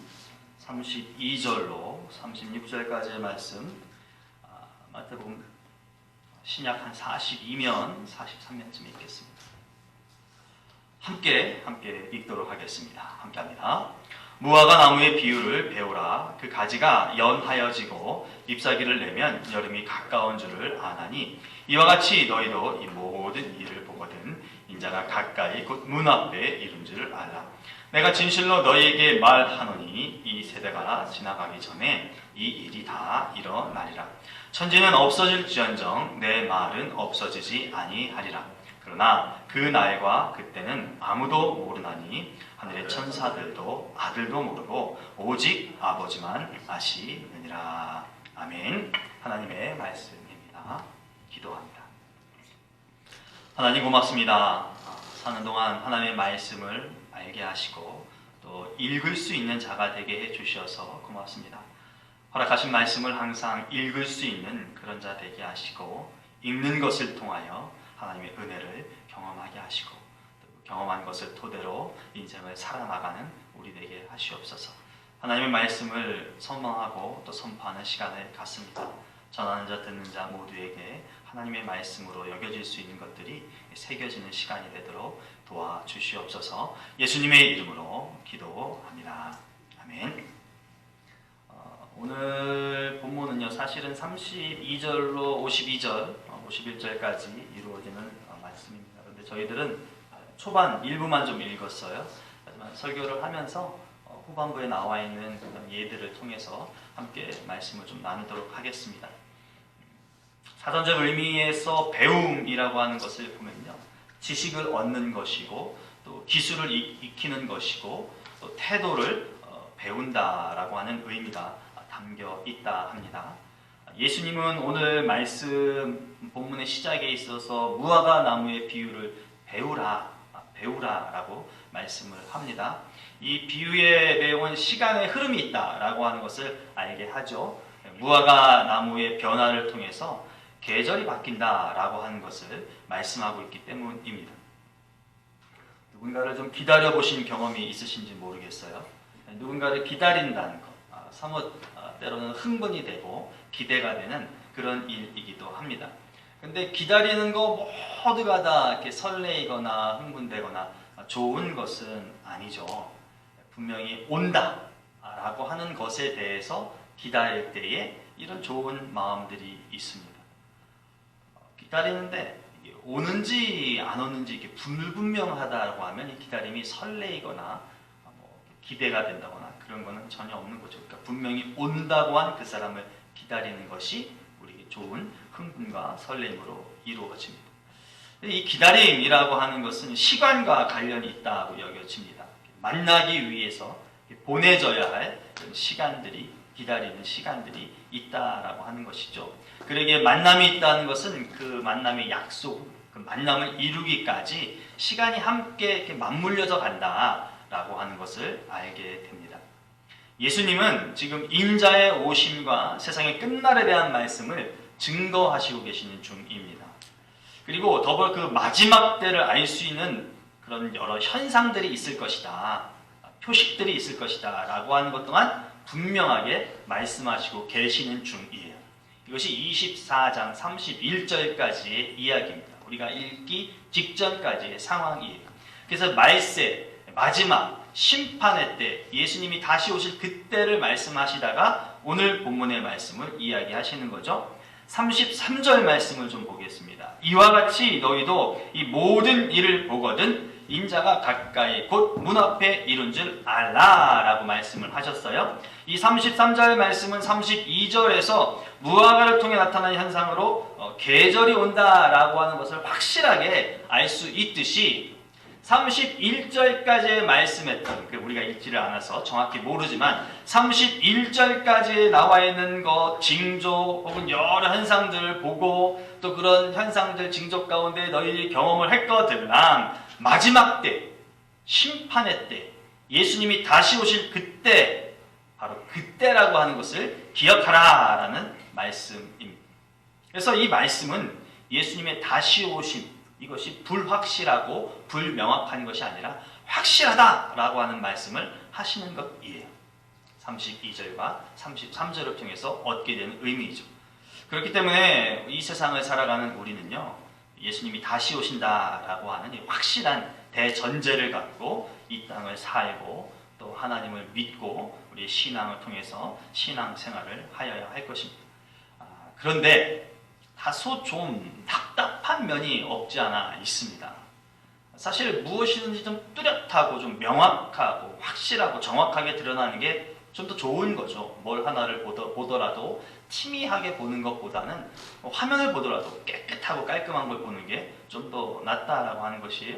32절로 36절까지의 말씀 마태복음 신약 한 42면, 43면쯤 있겠습니다. 함께 읽도록 하겠습니다. 함께합니다. 무화과 나무의 비유를 배우라. 그 가지가 연하여지고 잎사귀를 내면 여름이 가까운 줄을 아나니 이와 같이 너희도 이 모든 일을 보거든 인자가 가까이 곧 문 앞에 이른 줄을 알라. 내가 진실로 너희에게 말하노니 이 세대가 지나가기 전에 이 일이 다 일어나리라. 천지는 없어질지언정 내 말은 없어지지 아니하리라. 그러나 그 날과 그때는 아무도 모르나니 하늘의 천사들도 아들도 모르고 오직 아버지만 아시느니라. 아멘. 하나님의 말씀입니다. 기도합니다. 하나님 고맙습니다. 사는 동안 하나님의 말씀을 알게 하시고 또 읽을 수 있는 자가 되게 해주셔서 고맙습니다. 허락하신 말씀을 항상 읽을 수 있는 그런 자 되게 하시고 읽는 것을 통하여 하나님의 은혜를 경험하게 하시고 또 경험한 것을 토대로 인생을 살아나가는 우리 되게 하시옵소서. 하나님의 말씀을 선망하고 또 선포하는 시간을 갖습니다. 전하는 자 듣는 자 모두에게 하나님의 말씀으로 여겨질 수 있는 것들이 새겨지는 시간이 되도록 도와주시옵소서. 예수님의 이름으로 기도합니다. 아멘. 오늘 본문은요, 사실은 32절로 51절까지 이루어지는 말씀입니다. 그런데 저희들은 초반 일부만 좀 읽었어요. 하지만 설교를 하면서 후반부에 나와 있는 그런 예들을 통해서 함께 말씀을 좀 나누도록 하겠습니다. 사전적 의미에서 배움이라고 하는 것을 보면요, 지식을 얻는 것이고 또 기술을 익히는 것이고 또 태도를 배운다라고 하는 의미가 담겨 있다 합니다. 예수님은 오늘 말씀 본문의 시작에 있어서 무화과 나무의 비유를 배우라라고 말씀을 합니다. 이 비유의 내용은 시간의 흐름이 있다라고 하는 것을 알게 하죠. 무화과 나무의 변화를 통해서 계절이 바뀐다라고 하는 것을 말씀하고 있기 때문입니다. 누군가를 좀 기다려 보신 경험이 있으신지 모르겠어요. 누군가를 기다린다는 것, 사뭇 때로는 흥분이 되고 기대가 되는 그런 일이기도 합니다. 근데 기다리는 거 모두가 다 이렇게 설레이거나 흥분되거나 좋은 것은 아니죠. 분명히 온다라고 하는 것에 대해서 기다릴 때에 이런 좋은 마음들이 있습니다. 기다리는데 오는지 안 오는지 이렇게 불분명하다고 하면 이 기다림이 설레이거나 기대가 된다거나 그런 거는 전혀 없는 거죠. 그러니까 분명히 온다고 한 그 사람을 기다리는 것이 우리 좋은 흥분과 설렘으로 이루어집니다. 이 기다림이라고 하는 것은 시간과 관련이 있다고 여겨집니다. 만나기 위해서 보내줘야 할 시간들이, 기다리는 시간들이 있다라고 하는 것이죠. 그러기에 만남이 있다는 것은 그 만남의 약속, 그 만남을 이루기까지 시간이 함께 이렇게 맞물려져 간다라고 하는 것을 알게 됩니다. 예수님은 지금 인자의 오심과 세상의 끝날에 대한 말씀을 증거하시고 계시는 중입니다. 그리고 더불어 그 마지막 때를 알 수 있는 그런 여러 현상들이 있을 것이다, 표식들이 있을 것이다 라고 하는 것 또한 분명하게 말씀하시고 계시는 중이에요. 이것이 24장 31절까지의 이야기입니다. 우리가 읽기 직전까지의 상황이에요. 그래서 말세, 마지막 심판의 때, 예수님이 다시 오실 그때를 말씀하시다가 오늘 본문의 말씀을 이야기하시는 거죠. 33절 말씀을 좀 보겠습니다. 이와 같이 너희도 이 모든 일을 보거든 인자가 가까이 곧 문 앞에 이른 줄 알라 라고 말씀을 하셨어요. 이 33절 말씀은 32절에서 무화과를 통해 나타난 현상으로 계절이 온다라고 하는 것을 확실하게 알 수 있듯이 31절까지 말씀했던, 우리가 읽지를 않아서 정확히 모르지만 31절까지 나와 있는 것, 징조 혹은 여러 현상들을 보고 또 그런 현상들, 징조 가운데 너희들이 경험을 했거들랑 마지막 때, 심판의 때, 예수님이 다시 오실 그때, 바로 그때라고 하는 것을 기억하라 라는 말씀입니다. 그래서 이 말씀은 예수님의 다시 오심, 이것이 불확실하고 불명확한 것이 아니라 확실하다라고 하는 말씀을 하시는 것이에요. 32절과 33절을 통해서 얻게 되는 의미죠. 그렇기 때문에 이 세상을 살아가는 우리는요, 예수님이 다시 오신다라고 하는 이 확실한 대전제를 갖고 이 땅을 살고 또 하나님을 믿고 우리 신앙을 통해서 신앙생활을 하여야 할 것입니다. 그런데 다소 좀 답답한 면이 없지 않아 있습니다. 사실 무엇이든지 좀 뚜렷하고 좀 명확하고 확실하고 정확하게 드러나는 게 좀 더 좋은 거죠. 뭘 하나를 보더라도 티미하게 보는 것보다는 화면을 보더라도 깨끗하고 깔끔한 걸 보는 게 좀 더 낫다라고 하는 것이에요.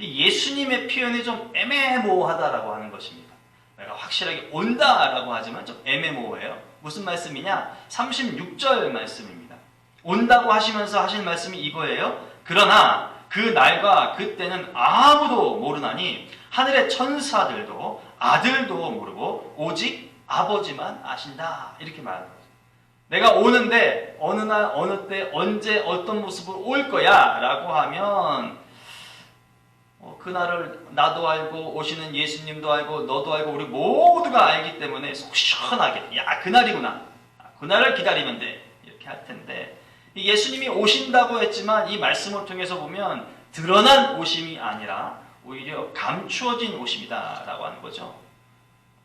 예수님의 표현이 좀 애매모호하다라고 하는 것입니다. 내가 확실하게 온다라고 하지만 좀 애매모호해요. 무슨 말씀이냐? 36절 말씀입니다. 온다고 하시면서 하신 말씀이 이거예요. 그러나 그 날과 그때는 아무도 모르나니 하늘의 천사들도 아들도 모르고 오직 아버지만 아신다. 이렇게 말하는 거죠. 내가 오는데 어느 날 어느 때 언제 어떤 모습으로 올 거야 라고 하면 그날을 나도 알고 오시는 예수님도 알고 너도 알고 우리 모두가 알기 때문에 속 시원하게 야 그날이구나. 그날을 기다리면 돼. 이렇게 할 텐데 예수님이 오신다고 했지만 이 말씀을 통해서 보면 드러난 오심이 아니라 오히려 감추어진 오심이다 라고 하는 거죠.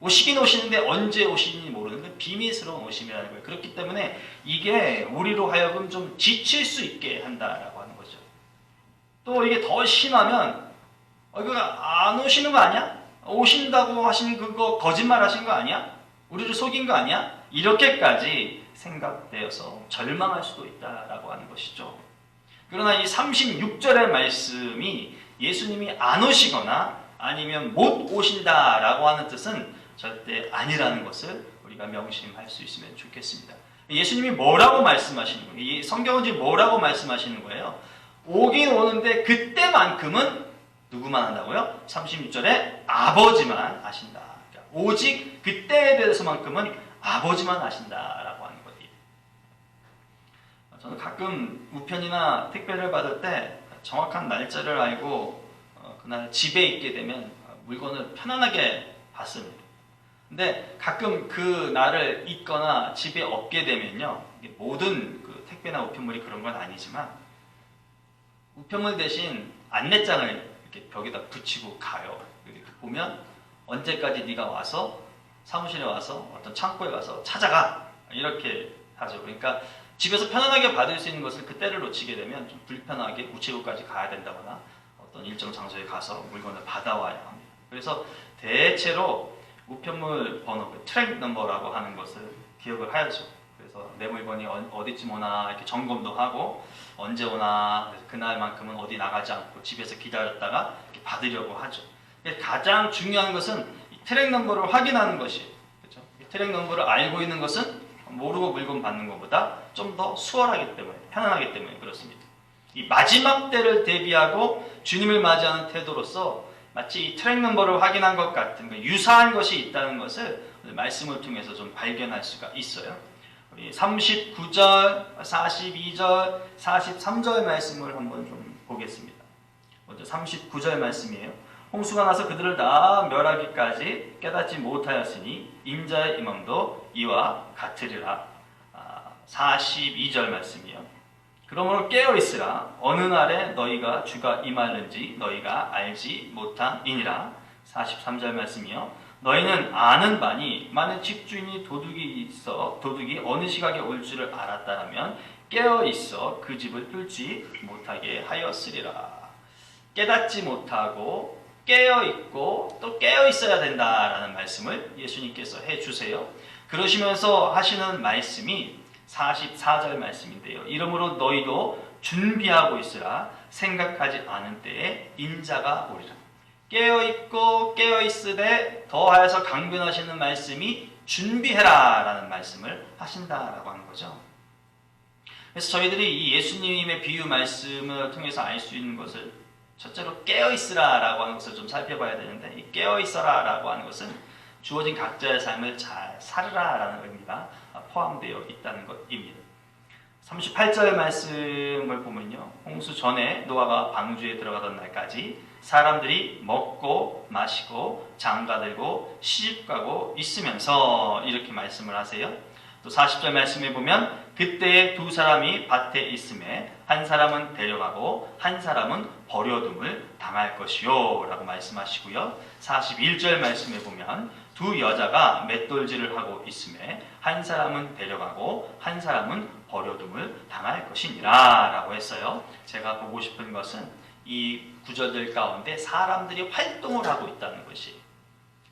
오시긴 오시는데 언제 오시는지 모르는 건 비밀스러운 오심이라는 거예요. 그렇기 때문에 이게 우리로 하여금 좀 지칠 수 있게 한다라고 하는 거죠. 또 이게 더 심하면 이거 안 오시는 거 아니야? 오신다고 하신 그거 거짓말 하신 거 아니야? 우리를 속인 거 아니야? 이렇게까지 생각되어서 절망할 수도 있다라고 하는 것이죠. 그러나 이 36절의 말씀이 예수님이 안 오시거나 아니면 못 오신다라고 하는 뜻은 절대 아니라는 것을 우리가 명심할 수 있으면 좋겠습니다. 예수님이 뭐라고 말씀하시는 거예요? 이 성경은 지금 뭐라고 말씀하시는 거예요? 오긴 오는데 그때만큼은 누구만 한다고요? 36절에 아버지만 아신다. 그러니까 오직 그때에 대해서만큼은 아버지만 아신다라고 하는 거예요. 저는 가끔 우편이나 택배를 받을 때 정확한 날짜를 알고 그날 집에 있게 되면 물건을 편안하게 받습니다. 근데 가끔 그 날을 잊거나 집에 없게 되면요, 모든 그 택배나 우편물이 그런 건 아니지만 우편물 대신 안내장을 이렇게 벽에다 붙이고 가요. 이렇게 보면 언제까지 네가 와서 사무실에 와서 어떤 창고에 가서 찾아가 이렇게 하죠. 그러니까 집에서 편안하게 받을 수 있는 것을 그 때를 놓치게 되면 좀 불편하게 우체국까지 가야 된다거나 어떤 일정 장소에 가서 물건을 받아와야 합니다. 그래서 대체로 우편물 번호, 트랙 넘버라고 하는 것을 기억을 하야죠. 그래서 내 물건이 어디쯤 오나 이렇게 점검도 하고 언제 오나 그날만큼은 어디 나가지 않고 집에서 기다렸다가 이렇게 받으려고 하죠. 가장 중요한 것은 이 트랙 넘버를 확인하는 것이에요. 그렇죠? 이 트랙 넘버를 알고 있는 것은 모르고 물건 받는 것보다 좀 더 수월하기 때문에 편안하기 때문에 그렇습니다. 이 마지막 때를 대비하고 주님을 맞이하는 태도로서 마치 이 트랙 넘버를 확인한 것 같은 유사한 것이 있다는 것을 말씀을 통해서 좀 발견할 수가 있어요. 우리 39절, 42절, 43절 말씀을 한번 좀 보겠습니다. 먼저 39절 말씀이에요. 홍수가 나서 그들을 다 멸하기까지 깨닫지 못하였으니 인자의 임함도 이와 같으리라. 42절 말씀이요. 그러므로 깨어있으라. 어느 날에 너희가 주가 임하는지 너희가 알지 못함이니라. 43절 말씀이요. 너희는 아는 바니 만일 집주인이 도둑이 어느 시각에 올 줄을 알았다면 깨어있어 그 집을 뚫지 못하게 하였으리라. 깨닫지 못하고 깨어있고 또 깨어있어야 된다라는 말씀을 예수님께서 해주세요. 그러시면서 하시는 말씀이 44절 말씀인데요. 이러므로 너희도 준비하고 있으라. 생각하지 않은 때에 인자가 오리라. 깨어있고 깨어있으되 더하여서 강변하시는 말씀이 준비해라 라는 말씀을 하신다라고 하는 거죠. 그래서 저희들이 이 예수님의 비유 말씀을 통해서 알 수 있는 것을 첫째로 깨어있으라 라고 하는 것을 좀 살펴봐야 되는데, 이 깨어있어라 라고 하는 것은 주어진 각자의 삶을 잘 살으라 라는 의미가 포함되어 있다는 것입니다. 38절 말씀을 보면요, 홍수 전에 노아가 방주에 들어가던 날까지 사람들이 먹고 마시고 장가들고 시집가고 있으면서 이렇게 말씀을 하세요. 또 40절 말씀에 보면 그때에 두 사람이 밭에 있음에 한 사람은 데려가고 한 사람은 버려둠을 당할 것이요 라고 말씀하시고요. 41절 말씀에 보면 두 여자가 맷돌질을 하고 있음에 한 사람은 데려가고 한 사람은 버려둠을 당할 것이니라 라고 했어요. 제가 보고 싶은 것은 이 구절들 가운데 사람들이 활동을 하고 있다는 것이,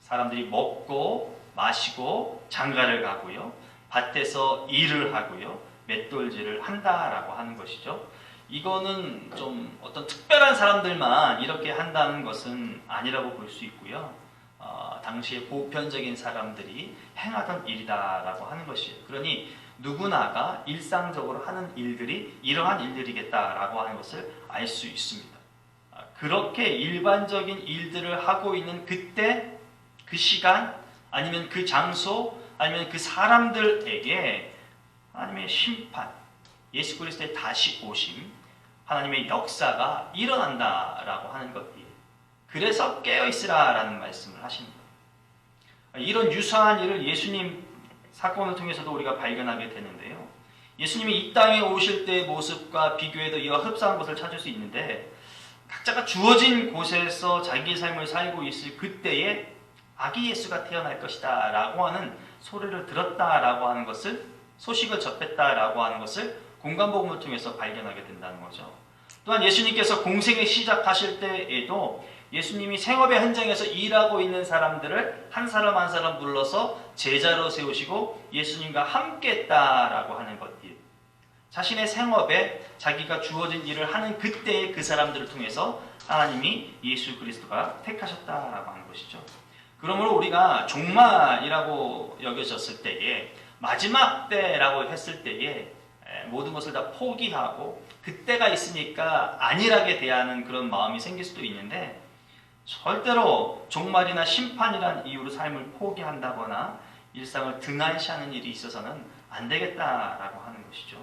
사람들이 먹고 마시고 장가를 가고요, 밭에서 일을 하고요, 맷돌질을 한다라고 하는 것이죠. 이거는 좀 어떤 특별한 사람들만 이렇게 한다는 것은 아니라고 볼 수 있고요. 당시에 보편적인 사람들이 행하던 일이다라고 하는 것이에요. 그러니 누구나가 일상적으로 하는 일들이 이러한 일들이겠다라고 하는 것을 알 수 있습니다. 그렇게 일반적인 일들을 하고 있는 그때, 그 시간, 아니면 그 장소, 아니면 그 사람들에게 하나님의 심판, 예수 그리스도의 다시 오심, 하나님의 역사가 일어난다라고 하는 것이에요. 그래서 깨어있으라라는 말씀을 하십니다. 이런 유사한 일을 예수님 사건을 통해서도 우리가 발견하게 되는데요. 예수님이 이 땅에 오실 때의 모습과 비교해도 이와 흡사한 것을 찾을 수 있는데, 각자가 주어진 곳에서 자기의 삶을 살고 있을 그때에 아기 예수가 태어날 것이다 라고 하는 소리를 들었다라고 하는 것을, 소식을 접했다라고 하는 것을 공간복음을 통해서 발견하게 된다는 거죠. 또한 예수님께서 공생을 시작하실 때에도 예수님이 생업의 현장에서 일하고 있는 사람들을 한 사람 한 사람 불러서 제자로 세우시고 예수님과 함께 했다라고 하는 것들, 자신의 생업에 자기가 주어진 일을 하는 그때의 그 사람들을 통해서 하나님이 예수 그리스도가 택하셨다라고 하는 것이죠. 그러므로 우리가 종말이라고 여겨졌을 때에, 마지막 때라고 했을 때에 모든 것을 다 포기하고 그때가 있으니까 안일하게 대하는 그런 마음이 생길 수도 있는데, 절대로 종말이나 심판이란 이유로 삶을 포기한다거나 일상을 등한시하는 일이 있어서는 안 되겠다라고 하는 것이죠.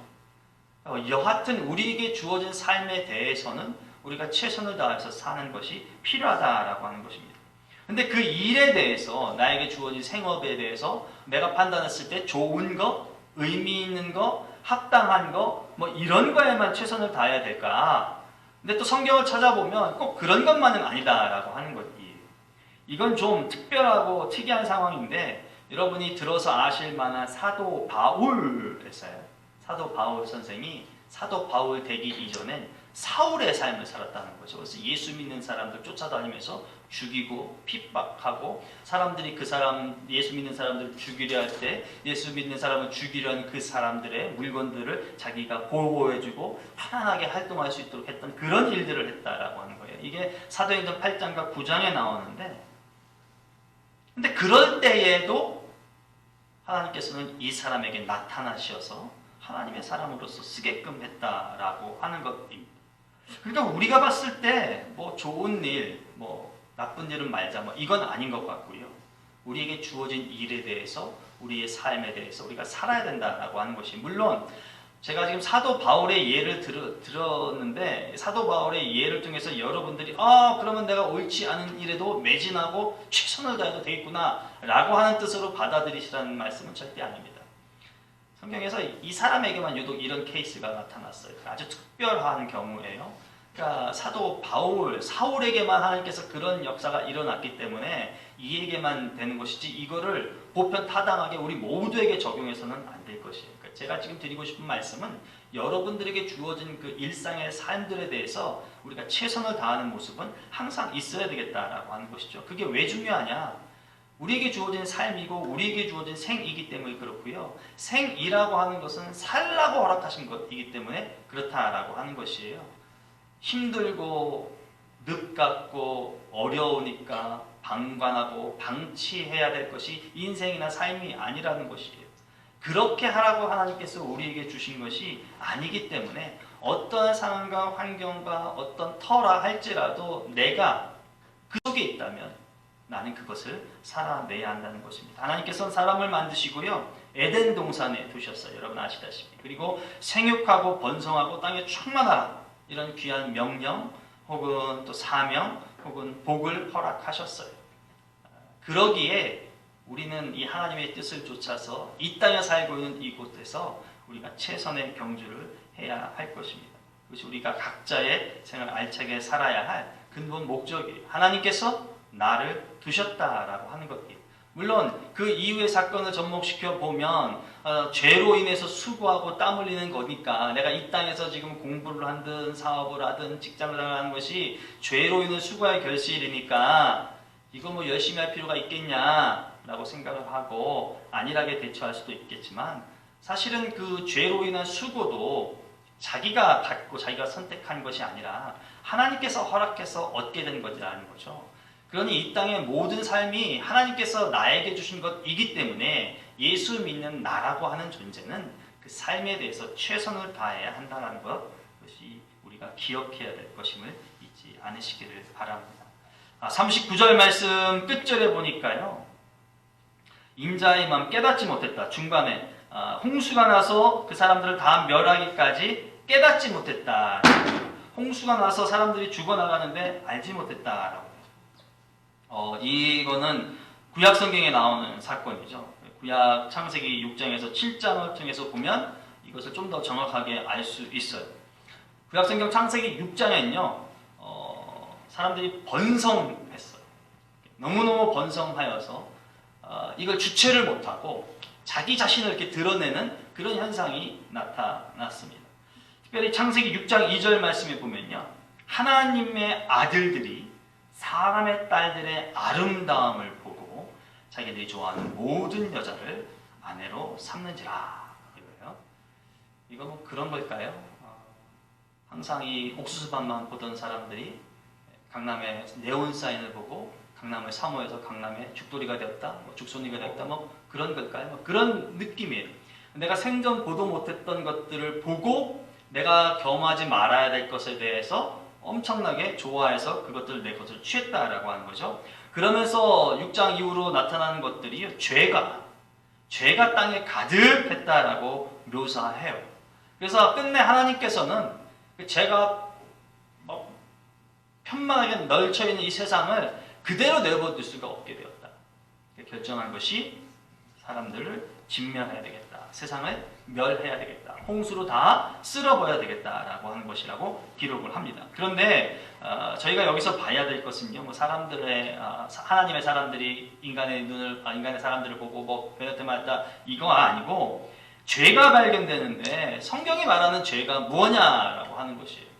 여하튼 우리에게 주어진 삶에 대해서는 우리가 최선을 다해서 사는 것이 필요하다라고 하는 것입니다. 근데 그 일에 대해서, 나에게 주어진 생업에 대해서 내가 판단했을 때 좋은 거, 의미 있는 거, 합당한 거, 뭐 이런 거에만 최선을 다해야 될까? 근데 또 성경을 찾아보면 꼭 그런 것만은 아니다라고 하는 것이에요. 이건 좀 특별하고 특이한 상황인데, 여러분이 들어서 아실 만한 사도 바울에서요. 사도 바울 선생이 사도 바울 되기 이전엔 사울의 삶을 살았다는 거죠. 그래서 예수 믿는 사람들 쫓아다니면서 죽이고 핍박하고, 사람들이 그 사람, 예수 믿는 사람들을 죽이려 할 때 예수 믿는 사람을 죽이려 하는 그 사람들의 물건들을 자기가 보호해주고 편안하게 활동할 수 있도록 했던 그런 일들을 했다라고 하는 거예요. 이게 사도행전 8장과 9장에 나오는데, 근데 그럴 때에도 하나님께서는 이 사람에게 나타나셔서 하나님의 사람으로서 쓰게끔 했다라고 하는 것입니다. 그러니까 우리가 봤을 때 뭐 좋은 일, 뭐 나쁜 일은 말자, 뭐 이건 아닌 것 같고요. 우리에게 주어진 일에 대해서, 우리의 삶에 대해서 우리가 살아야 된다라고 하는 것이, 물론 제가 지금 사도 바울의 예를 들었는데, 사도 바울의 예를 통해서 여러분들이 그러면 내가 옳지 않은 일에도 매진하고 최선을 다해도 되겠구나 라고 하는 뜻으로 받아들이시라는 말씀은 절대 아닙니다. 성경에서 이 사람에게만 유독 이런 케이스가 나타났어요. 아주 특별한 경우예요. 그러니까 사도 바울, 사울에게만 하나님께서 그런 역사가 일어났기 때문에 이에게만 되는 것이지, 이거를 보편 타당하게 우리 모두에게 적용해서는 안 될 것이에요. 그러니까 제가 지금 드리고 싶은 말씀은, 여러분들에게 주어진 그 일상의 삶들에 대해서 우리가 최선을 다하는 모습은 항상 있어야 되겠다라고 하는 것이죠. 그게 왜 중요하냐? 우리에게 주어진 삶이고 우리에게 주어진 생이기 때문에 그렇고요. 생이라고 하는 것은 살라고 허락하신 것이기 때문에 그렇다라고 하는 것이에요. 힘들고 늪같고 어려우니까 방관하고 방치해야 될 것이 인생이나 삶이 아니라는 것이에요. 그렇게 하라고 하나님께서 우리에게 주신 것이 아니기 때문에, 어떤 상황과 환경과 어떤 터라 할지라도 내가 그 속에 있다면 나는 그것을 살아내야 한다는 것입니다. 하나님께서는 사람을 만드시고요, 에덴 동산에 두셨어요. 여러분 아시다시피. 그리고 생육하고 번성하고 땅에 충만하라, 이런 귀한 명령 혹은 또 사명 혹은 복을 허락하셨어요. 그러기에 우리는 이 하나님의 뜻을 쫓아서 이 땅에 살고 있는 이곳에서 우리가 최선의 경주를 해야 할 것입니다. 그것이 우리가 각자의 생을 알차게 살아야 할 근본 목적이에요. 하나님께서 나를 두셨다라고 하는 것이에요. 물론 그 이후의 사건을 접목시켜 보면 죄로 인해서 수고하고 땀 흘리는 거니까 내가 이 땅에서 지금 공부를 하든 사업을 하든 직장을 하는 것이 죄로 인한 수고의 결실이니까 이거 뭐 열심히 할 필요가 있겠냐라고 생각을 하고 안일하게 대처할 수도 있겠지만 사실은 그 죄로 인한 수고도 자기가 갖고 자기가 선택한 것이 아니라 하나님께서 허락해서 얻게 된 것이라는 거죠. 그러니 이 땅의 모든 삶이 하나님께서 나에게 주신 것이기 때문에 예수 믿는 나라고 하는 존재는 그 삶에 대해서 최선을 다해야 한다는 것이 우리가 기억해야 될 것임을 잊지 않으시기를 바랍니다. 39절 말씀 끝절에 보니까요. 인자의 마음 깨닫지 못했다. 중간에 홍수가 나서 그 사람들을 다 멸하기까지 깨닫지 못했다. 홍수가 나서 사람들이 죽어나가는데 알지 못했다라고. 이거는 구약 성경에 나오는 사건이죠. 구약 창세기 6장에서 7장을 통해서 보면 이것을 좀 더 정확하게 알 수 있어요. 구약 성경 창세기 6장에는요, 사람들이 번성했어요. 너무너무 번성하여서 이걸 주체를 못하고 자기 자신을 이렇게 드러내는 그런 현상이 나타났습니다. 특별히 창세기 6장 2절 말씀에 보면요, 하나님의 아들들이 사람의 딸들의 아름다움을 보고 자기들이 좋아하는 모든 여자를 아내로 삼는지라. 이거예요. 이거 뭐 그런 걸까요? 항상 이 옥수수밭만 보던 사람들이 강남의 네온 사인을 보고 강남을 사모해서 강남의 죽돌이가 되었다, 뭐 죽손이가 되었다, 뭐 그런 걸까요? 뭐 그런 느낌이에요. 내가 생전 보도 못했던 것들을 보고 내가 겸하지 말아야 될 것에 대해서 엄청나게 좋아해서 그것들을 내 것을 취했다라고 하는 거죠. 그러면서 6장 이후로 나타나는 것들이 죄가 땅에 가득했다라고 묘사해요. 그래서 끝내 하나님께서는 죄가 편만하게 널쳐있는 이 세상을 그대로 내버릴 수가 없게 되었다. 결정한 것이 사람들을 진멸해야 되겠다. 세상을 멸해야 되겠다. 홍수로 다 쓸어버려야 되겠다라고 하는 것이라고 기록을 합니다. 그런데 저희가 여기서 봐야 될 것은요, 뭐 사람들의 하나님의 사람들이 인간의 사람들을 보고 뭐 베네테 맞다 이거 아니고 죄가 발견되는데 성경이 말하는 죄가 무엇냐라고 하는 것이에요.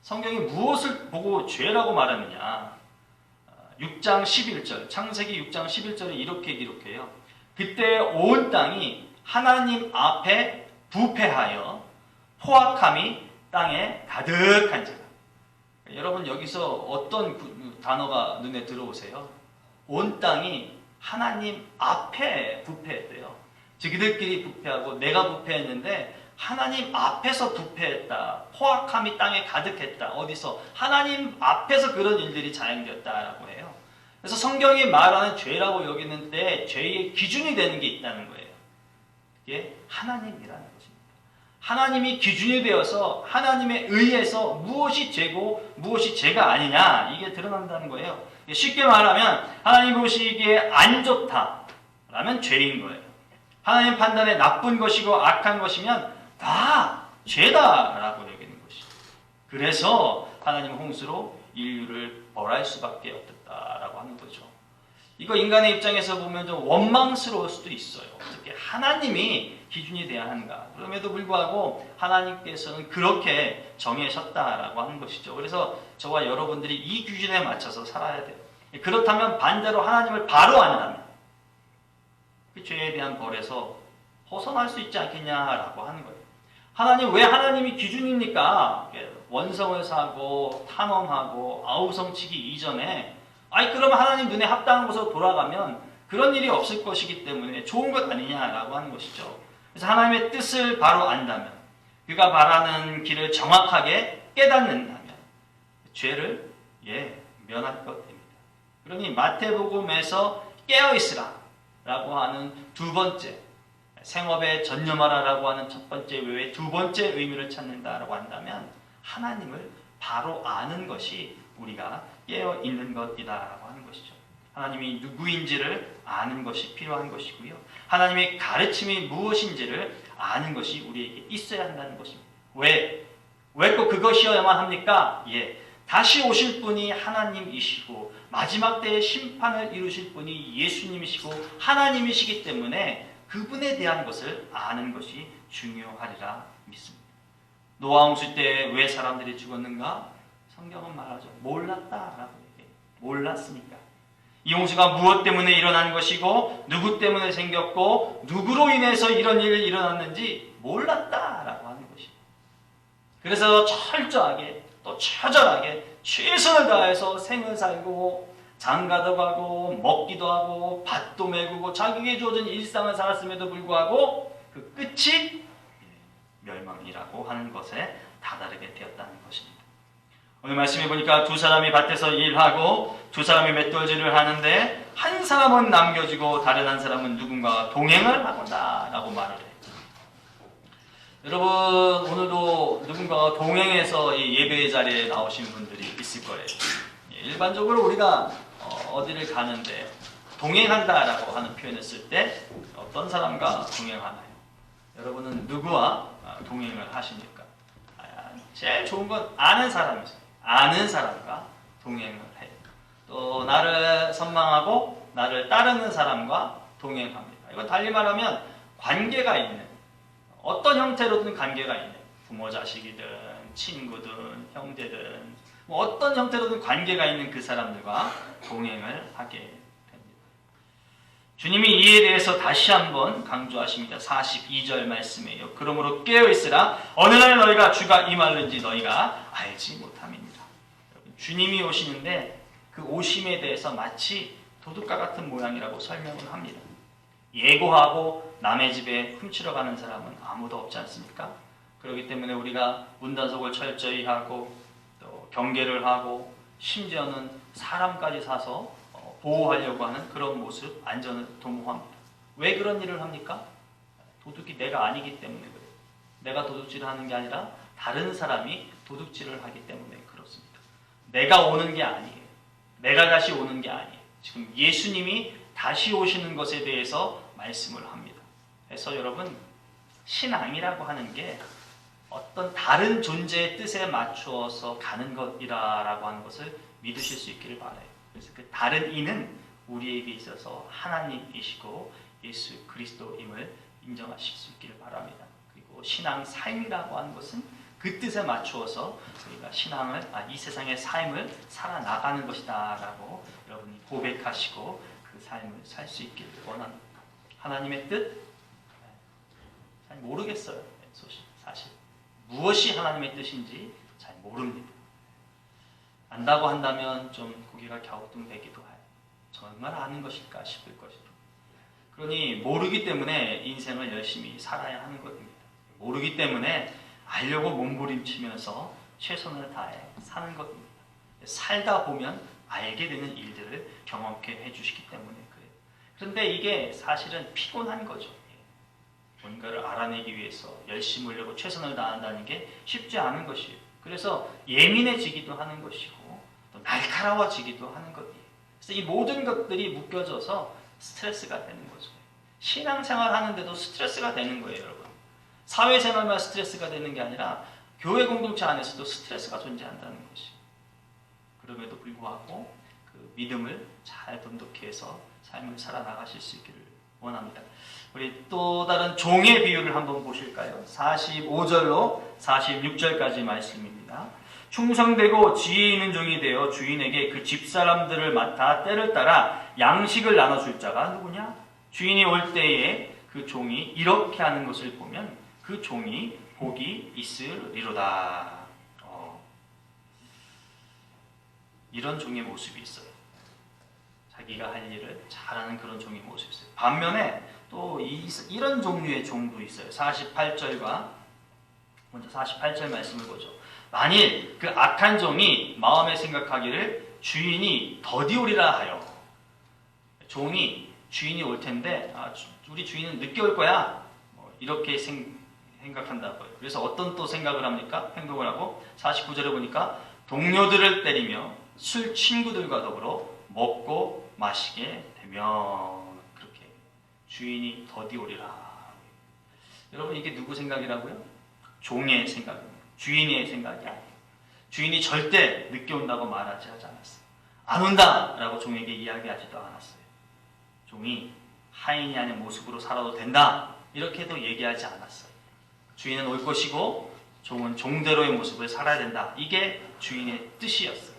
성경이 무엇을 보고 죄라고 말하느냐? 6장 11절, 창세기 6장 11절에 이렇게 기록해요. 그때 온 땅이 하나님 앞에 부패하여 포악함이 땅에 가득한지라. 여러분 여기서 어떤 단어가 눈에 들어오세요? 온 땅이 하나님 앞에 부패했대요. 자기들끼리 부패하고 내가 부패했는데 하나님 앞에서 부패했다. 포악함이 땅에 가득했다. 어디서? 하나님 앞에서 그런 일들이 자행되었다라고 해요. 그래서 성경이 말하는 죄라고 여기는데 죄의 기준이 되는 게 있다는 거예요. 이게 하나님이라는 것입니다. 하나님이 기준이 되어서 하나님에 의해서 무엇이 죄고 무엇이 죄가 아니냐 이게 드러난다는 거예요. 쉽게 말하면 하나님 보시기에 안 좋다라면 죄인 거예요. 하나님 판단에 나쁜 것이고 악한 것이면 다 죄다라고 여기는 것이죠. 그래서 하나님은 홍수로 인류를 벌할 수밖에 없었다라고 하는 거죠. 이거 인간의 입장에서 보면 좀 원망스러울 수도 있어요. 어떻게 하나님이 기준이 돼야 하는가. 그럼에도 불구하고 하나님께서는 그렇게 정하셨다라고 하는 것이죠. 그래서 저와 여러분들이 이 기준에 맞춰서 살아야 돼요. 그렇다면 반대로 하나님을 바로 안다면 그 죄에 대한 벌에서 벗어날 수 있지 않겠냐라고 하는 거예요. 하나님, 왜 하나님이 기준입니까? 원성을 사고 탐험하고 아우성치기 이전에 그러면 하나님 눈에 합당한 곳으로 돌아가면 그런 일이 없을 것이기 때문에 좋은 것 아니냐라고 하는 것이죠. 그래서 하나님의 뜻을 바로 안다면, 그가 바라는 길을 정확하게 깨닫는다면 죄를 면할 것 됩니다. 그러니 마태복음에서 깨어있으라 라고 하는 두 번째, 생업에 전념하라 라고 하는 첫 번째 외에 두 번째 의미를 찾는다라고 한다면 하나님을 바로 아는 것이 우리가 깨어있는 것이다라고 하는 것이죠. 하나님이 누구인지를 아는 것이 필요한 것이고요. 하나님의 가르침이 무엇인지를 아는 것이 우리에게 있어야 한다는 것입니다. 왜 꼭 그것이어야만 합니까? 다시 오실 분이 하나님이시고 마지막 때의 심판을 이루실 분이 예수님이시고 하나님이시기 때문에 그분에 대한 것을 아는 것이 중요하리라 믿습니다. 노아 홍수 때 왜 사람들이 죽었는가? 성경은 말하죠. 몰랐다라고 얘기해요. 몰랐으니까. 이 홍수가 무엇 때문에 일어난 것이고 누구 때문에 생겼고 누구로 인해서 이런 일이 일어났는지 몰랐다라고 하는 것이에요. 그래서 철저하게 또 처절하게 최선을 다해서 생을 살고 장가도 가고 먹기도 하고 밭도 메구고 자기에게 주어진 일상을 살았음에도 불구하고 그 끝이 멸망이라고 하는 것에 다다르게 되었다는 것입니다. 오늘 말씀해 보니까 두 사람이 밭에서 일하고 두 사람이 맷돌질을 하는데 한 사람은 남겨지고 다른 한 사람은 누군가와 동행을 하고다 라고 말을 해요. 여러분 오늘도 누군가와 동행해서 이 예배의 자리에 나오신 분들이 있을 거예요. 일반적으로 우리가 어디를 가는데 동행한다라고 하는 표현을 쓸 때 어떤 사람과 동행하나요? 여러분은 누구와 동행을 하십니까? 제일 좋은 건 아는 사람이죠. 아는 사람과 동행을 해요. 또 나를 선망하고 나를 따르는 사람과 동행합니다. 이건 달리 말하면 관계가 있는 어떤 형태로든 관계가 있는 부모 자식이든 친구든 형제든 어떤 형태로든 관계가 있는 그 사람들과 동행을 하게 됩니다. 주님이 이에 대해서 다시 한번 강조하십니다. 42절 말씀이에요. 그러므로 깨어있으라. 어느 날 너희가 주가 임하는지 너희가 알지 못함이니라. 주님이 오시는데 그 오심에 대해서 마치 도둑과 같은 모양이라고 설명을 합니다. 예고하고 남의 집에 훔치러 가는 사람은 아무도 없지 않습니까? 그렇기 때문에 우리가 문단속을 철저히 하고 또 경계를 하고 심지어는 사람까지 사서 보호하려고 하는 그런 모습, 안전을 도모합니다. 왜 그런 일을 합니까? 도둑이 내가 아니기 때문에 그래요. 내가 도둑질을 하는 게 아니라 다른 사람이 도둑질을 하기 때문에 그렇습니다. 내가 오는 게 아니에요. 내가 다시 오는 게 아니에요. 지금 예수님이 다시 오시는 것에 대해서 말씀을 합니다. 그래서 여러분 신앙이라고 하는 게 어떤 다른 존재의 뜻에 맞추어서 가는 것이라고 하는 것을 믿으실 수 있기를 바라요. 그래서 그 다른 이는 우리에게 있어서 하나님이시고 예수 그리스도임을 인정하실 수 있기를 바랍니다. 그리고 신앙 삶이라고 하는 것은 그 뜻에 맞추어서 우리가 신앙을 이 세상의 삶을 살아나가는 것이다라고 여러분이 고백하시고 그 삶을 살 수 있기를 원합니다. 하나님의 뜻? 잘 모르겠어요. 사실 무엇이 하나님의 뜻인지 잘 모릅니다. 안다고 한다면 좀 고개가 갸우뚱되기도 해요. 정말 아는 것일까 싶을 것이죠. 그러니 모르기 때문에 인생을 열심히 살아야 하는 것입니다. 모르기 때문에 알려고 몸부림치면서 최선을 다해 사는 것입니다. 살다 보면 알게 되는 일들을 경험케 해주시기 때문에 그래요. 그런데 이게 사실은 피곤한 거죠. 뭔가를 알아내기 위해서 열심히 하려고 최선을 다한다는 게 쉽지 않은 것이에요. 그래서 예민해지기도 하는 것이고 또 날카로워지기도 하는 것이에요. 그래서 이 모든 것들이 묶여져서 스트레스가 되는 거죠. 신앙생활 하는데도 스트레스가 되는 거예요, 여러분. 사회생활만 스트레스가 되는 게 아니라 교회 공동체 안에서도 스트레스가 존재한다는 것이. 그럼에도 불구하고 그 믿음을 잘 돈독히 해서 삶을 살아나가실 수 있기를 원합니다. 우리 또 다른 종의 비유를 한번 보실까요? 45절로 46절까지 말씀입니다. 충성되고 지혜 있는 종이 되어 주인에게 그 집사람들을 맡아 때를 따라 양식을 나눠줄 자가 누구냐? 주인이 올 때에 그 종이 이렇게 하는 것을 보면 그 종이 복이 있으리로다. 이런 종의 모습이 있어요. 자기가 할 일을 잘하는 그런 종의 모습이 있어요. 반면에 또 이런 종류의 종도 있어요. 48절과 먼저 48절 말씀을 보죠. 만일 그 악한 종이 마음에 생각하기를 주인이 더디오리라 하여, 종이 주인이 올 텐데 우리 주인은 늦게 올 거야 이렇게 생각한다고요. 그래서 어떤 또 생각을 합니까? 행동을 하고 49절에 보니까 동료들을 때리며 술 친구들과 더불어 먹고 마시게 되면 그렇게 주인이 더디오리라. 여러분 이게 누구 생각이라고요? 종의 생각입니다. 주인의 생각이 아니에요. 주인이 절대 늦게 온다고 말하지 않았어요. 안 온다라고 종에게 이야기하지도 않았어요. 종이 하인이 아닌 모습으로 살아도 된다 이렇게도 얘기하지 않았어요. 주인은 올 것이고 종은 종대로의 모습을 살아야 된다. 이게 주인의 뜻이었어요.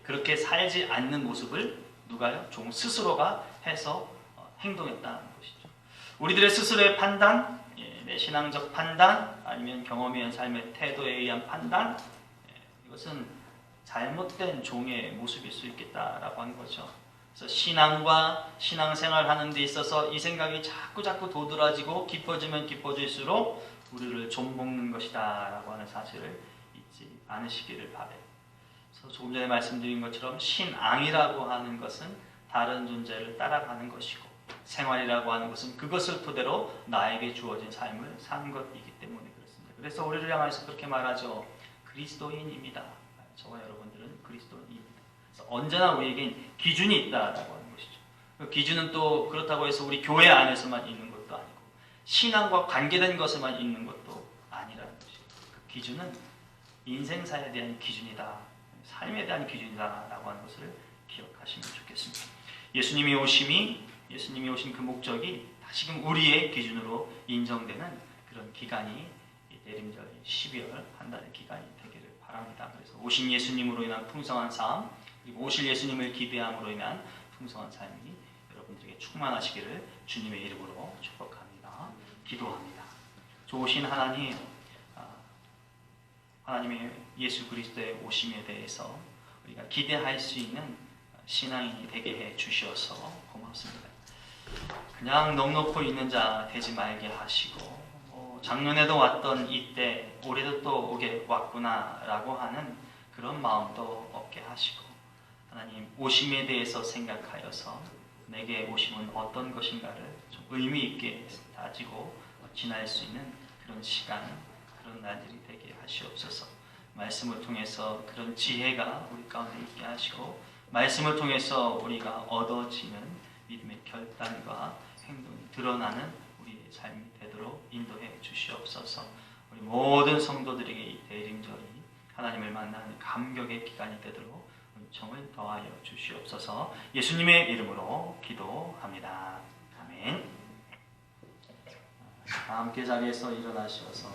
그렇게 살지 않는 모습을 누가요? 종 스스로가 해서 행동했다는 것이죠. 우리들의 스스로의 판단, 내 신앙적 판단, 아니면 경험에 의한 삶의 태도에 의한 판단, 이것은 잘못된 종의 모습일 수 있겠다라고 하는 거죠. 그래서 신앙과 신앙생활 하는 데 있어서 이 생각이 자꾸 도드라지고 깊어지면 깊어질수록 우리를 좀먹는 것이다 라고 하는 사실을 잊지 않으시기를 바라요. 그래서 조금 전에 말씀드린 것처럼 신앙이라고 하는 것은 다른 존재를 따라가는 것이고, 생활이라고 하는 것은 그것을 토대로 나에게 주어진 삶을 사는 것이기 때문에 그렇습니다. 그래서 우리를 향해서 그렇게 말하죠. 그리스도인입니다. 저와 여러분들은 그리스도인입니다. 그래서 언제나 우리에겐 기준이 있다라고 하는 것이죠. 그 기준은 또 그렇다고 해서 우리 교회 안에서만 있는 것도 아니고 신앙과 관계된 것에만 있는 것도 아니라는 것이죠. 그 기준은 인생사에 대한 기준이다, 삶에 대한 기준이다라고 하는 것을 기억하시면 좋겠습니다. 예수님이 오신 그 목적이 다시금 우리의 기준으로 인정되는 그런 기간이 내림절 12월 한 달의 기간이 되기를 바랍니다. 그래서 오신 예수님으로 인한 풍성한 삶, 그리고 오실 예수님을 기대함으로 인한 풍성한 삶이 여러분들에게 충만하시기를 주님의 이름으로 축복합니다. 기도합니다. 좋으신 하나님, 하나님의 예수 그리스도의 오심에 대해서 우리가 기대할 수 있는 신앙인이 되게 해 주셔서 고맙습니다. 그냥 넉넉히 있는 자 되지 말게 하시고, 작년에도 왔던 이때 올해도 또 오게 왔구나 라고 하는 그런 마음도 얻게 하시고, 하나님 오심에 대해서 생각하여서 내게 오심은 어떤 것인가를 좀 의미 있게 따지고 지날 수 있는 그런 시간, 그런 날들이 되게 하시옵소서. 말씀을 통해서 그런 지혜가 우리 가운데 있게 하시고, 말씀을 통해서 우리가 얻어지는 믿음의 결단과 행동이 드러나는 우리의 삶이 되도록 인도해 주시옵소서. 우리 모든 성도들에게 이 대림절이 하나님을 만나는 감격의 기간이 되도록 은총을 더하여 주시옵소서. 예수님의 이름으로 기도합니다. 아멘. 함께 자리에서 일어나셔서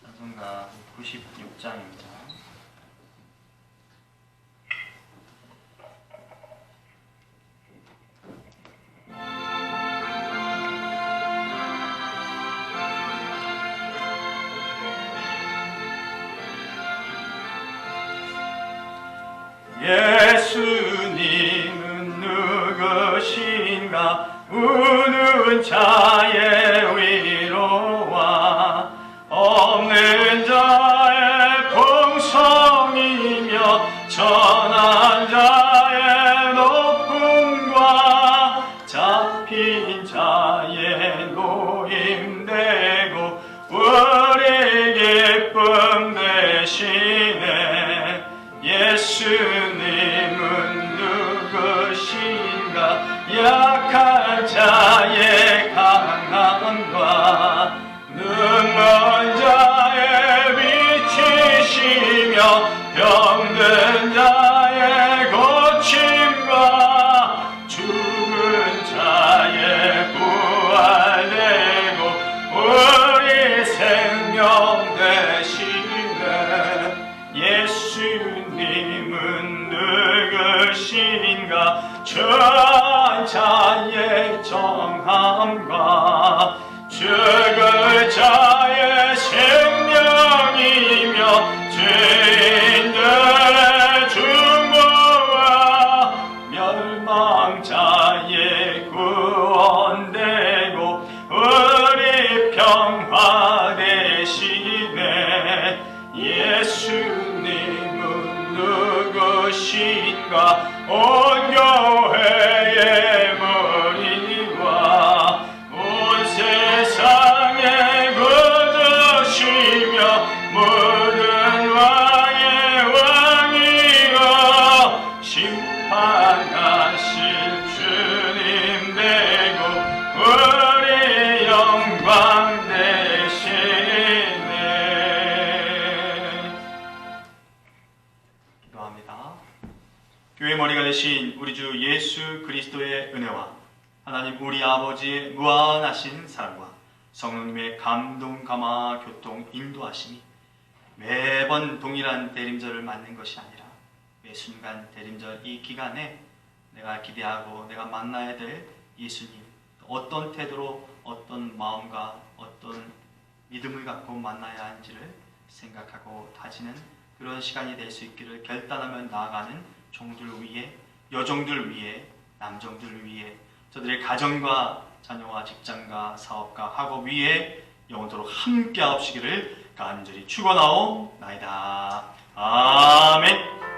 찬송가 96장입니다. 예수님은 누구신가? 우는 자의 위로와 없는 자의 풍성이며 전한 자의 높음과 잡힌 자의 노임되고 우리 기쁨 되시네. 예수님은 누구신가? 약한 자의 강함과 눈먼 자의 빛이시며 병든 자의 고침과 죽은 자의 부활되고 우리 생명 되시네. 예수님은 누구신가? 천자의 정함과 죽을 자의 생명이며 죄인들의 중보와 멸망자의 구원되고 우리 평화 되시네. 예수님은 누구신가? 온 교회의 머리와 온 세상의 구주신 예수 그리스도의 은혜와 하나님 우리 아버지의 무한하신 사랑과 성령님의 감동, 감화, 교통, 인도하심이 매번 동일한 대림절을 맞는 것이 아니라 매 순간 대림절 이 기간에 내가 기대하고 내가 만나야 될 예수님, 어떤 태도로 어떤 마음과 어떤 믿음을 갖고 만나야 하는지를 생각하고 다지는 그런 시간이 될 수 있기를 결단하며 나아가는 종들 위에, 여종들 위에, 남종들 위에, 저들의 가정과 자녀와 직장과 사업과 학업 위에 영원토록 함께 하옵시기를 간절히 축원하옵나이다. 아멘.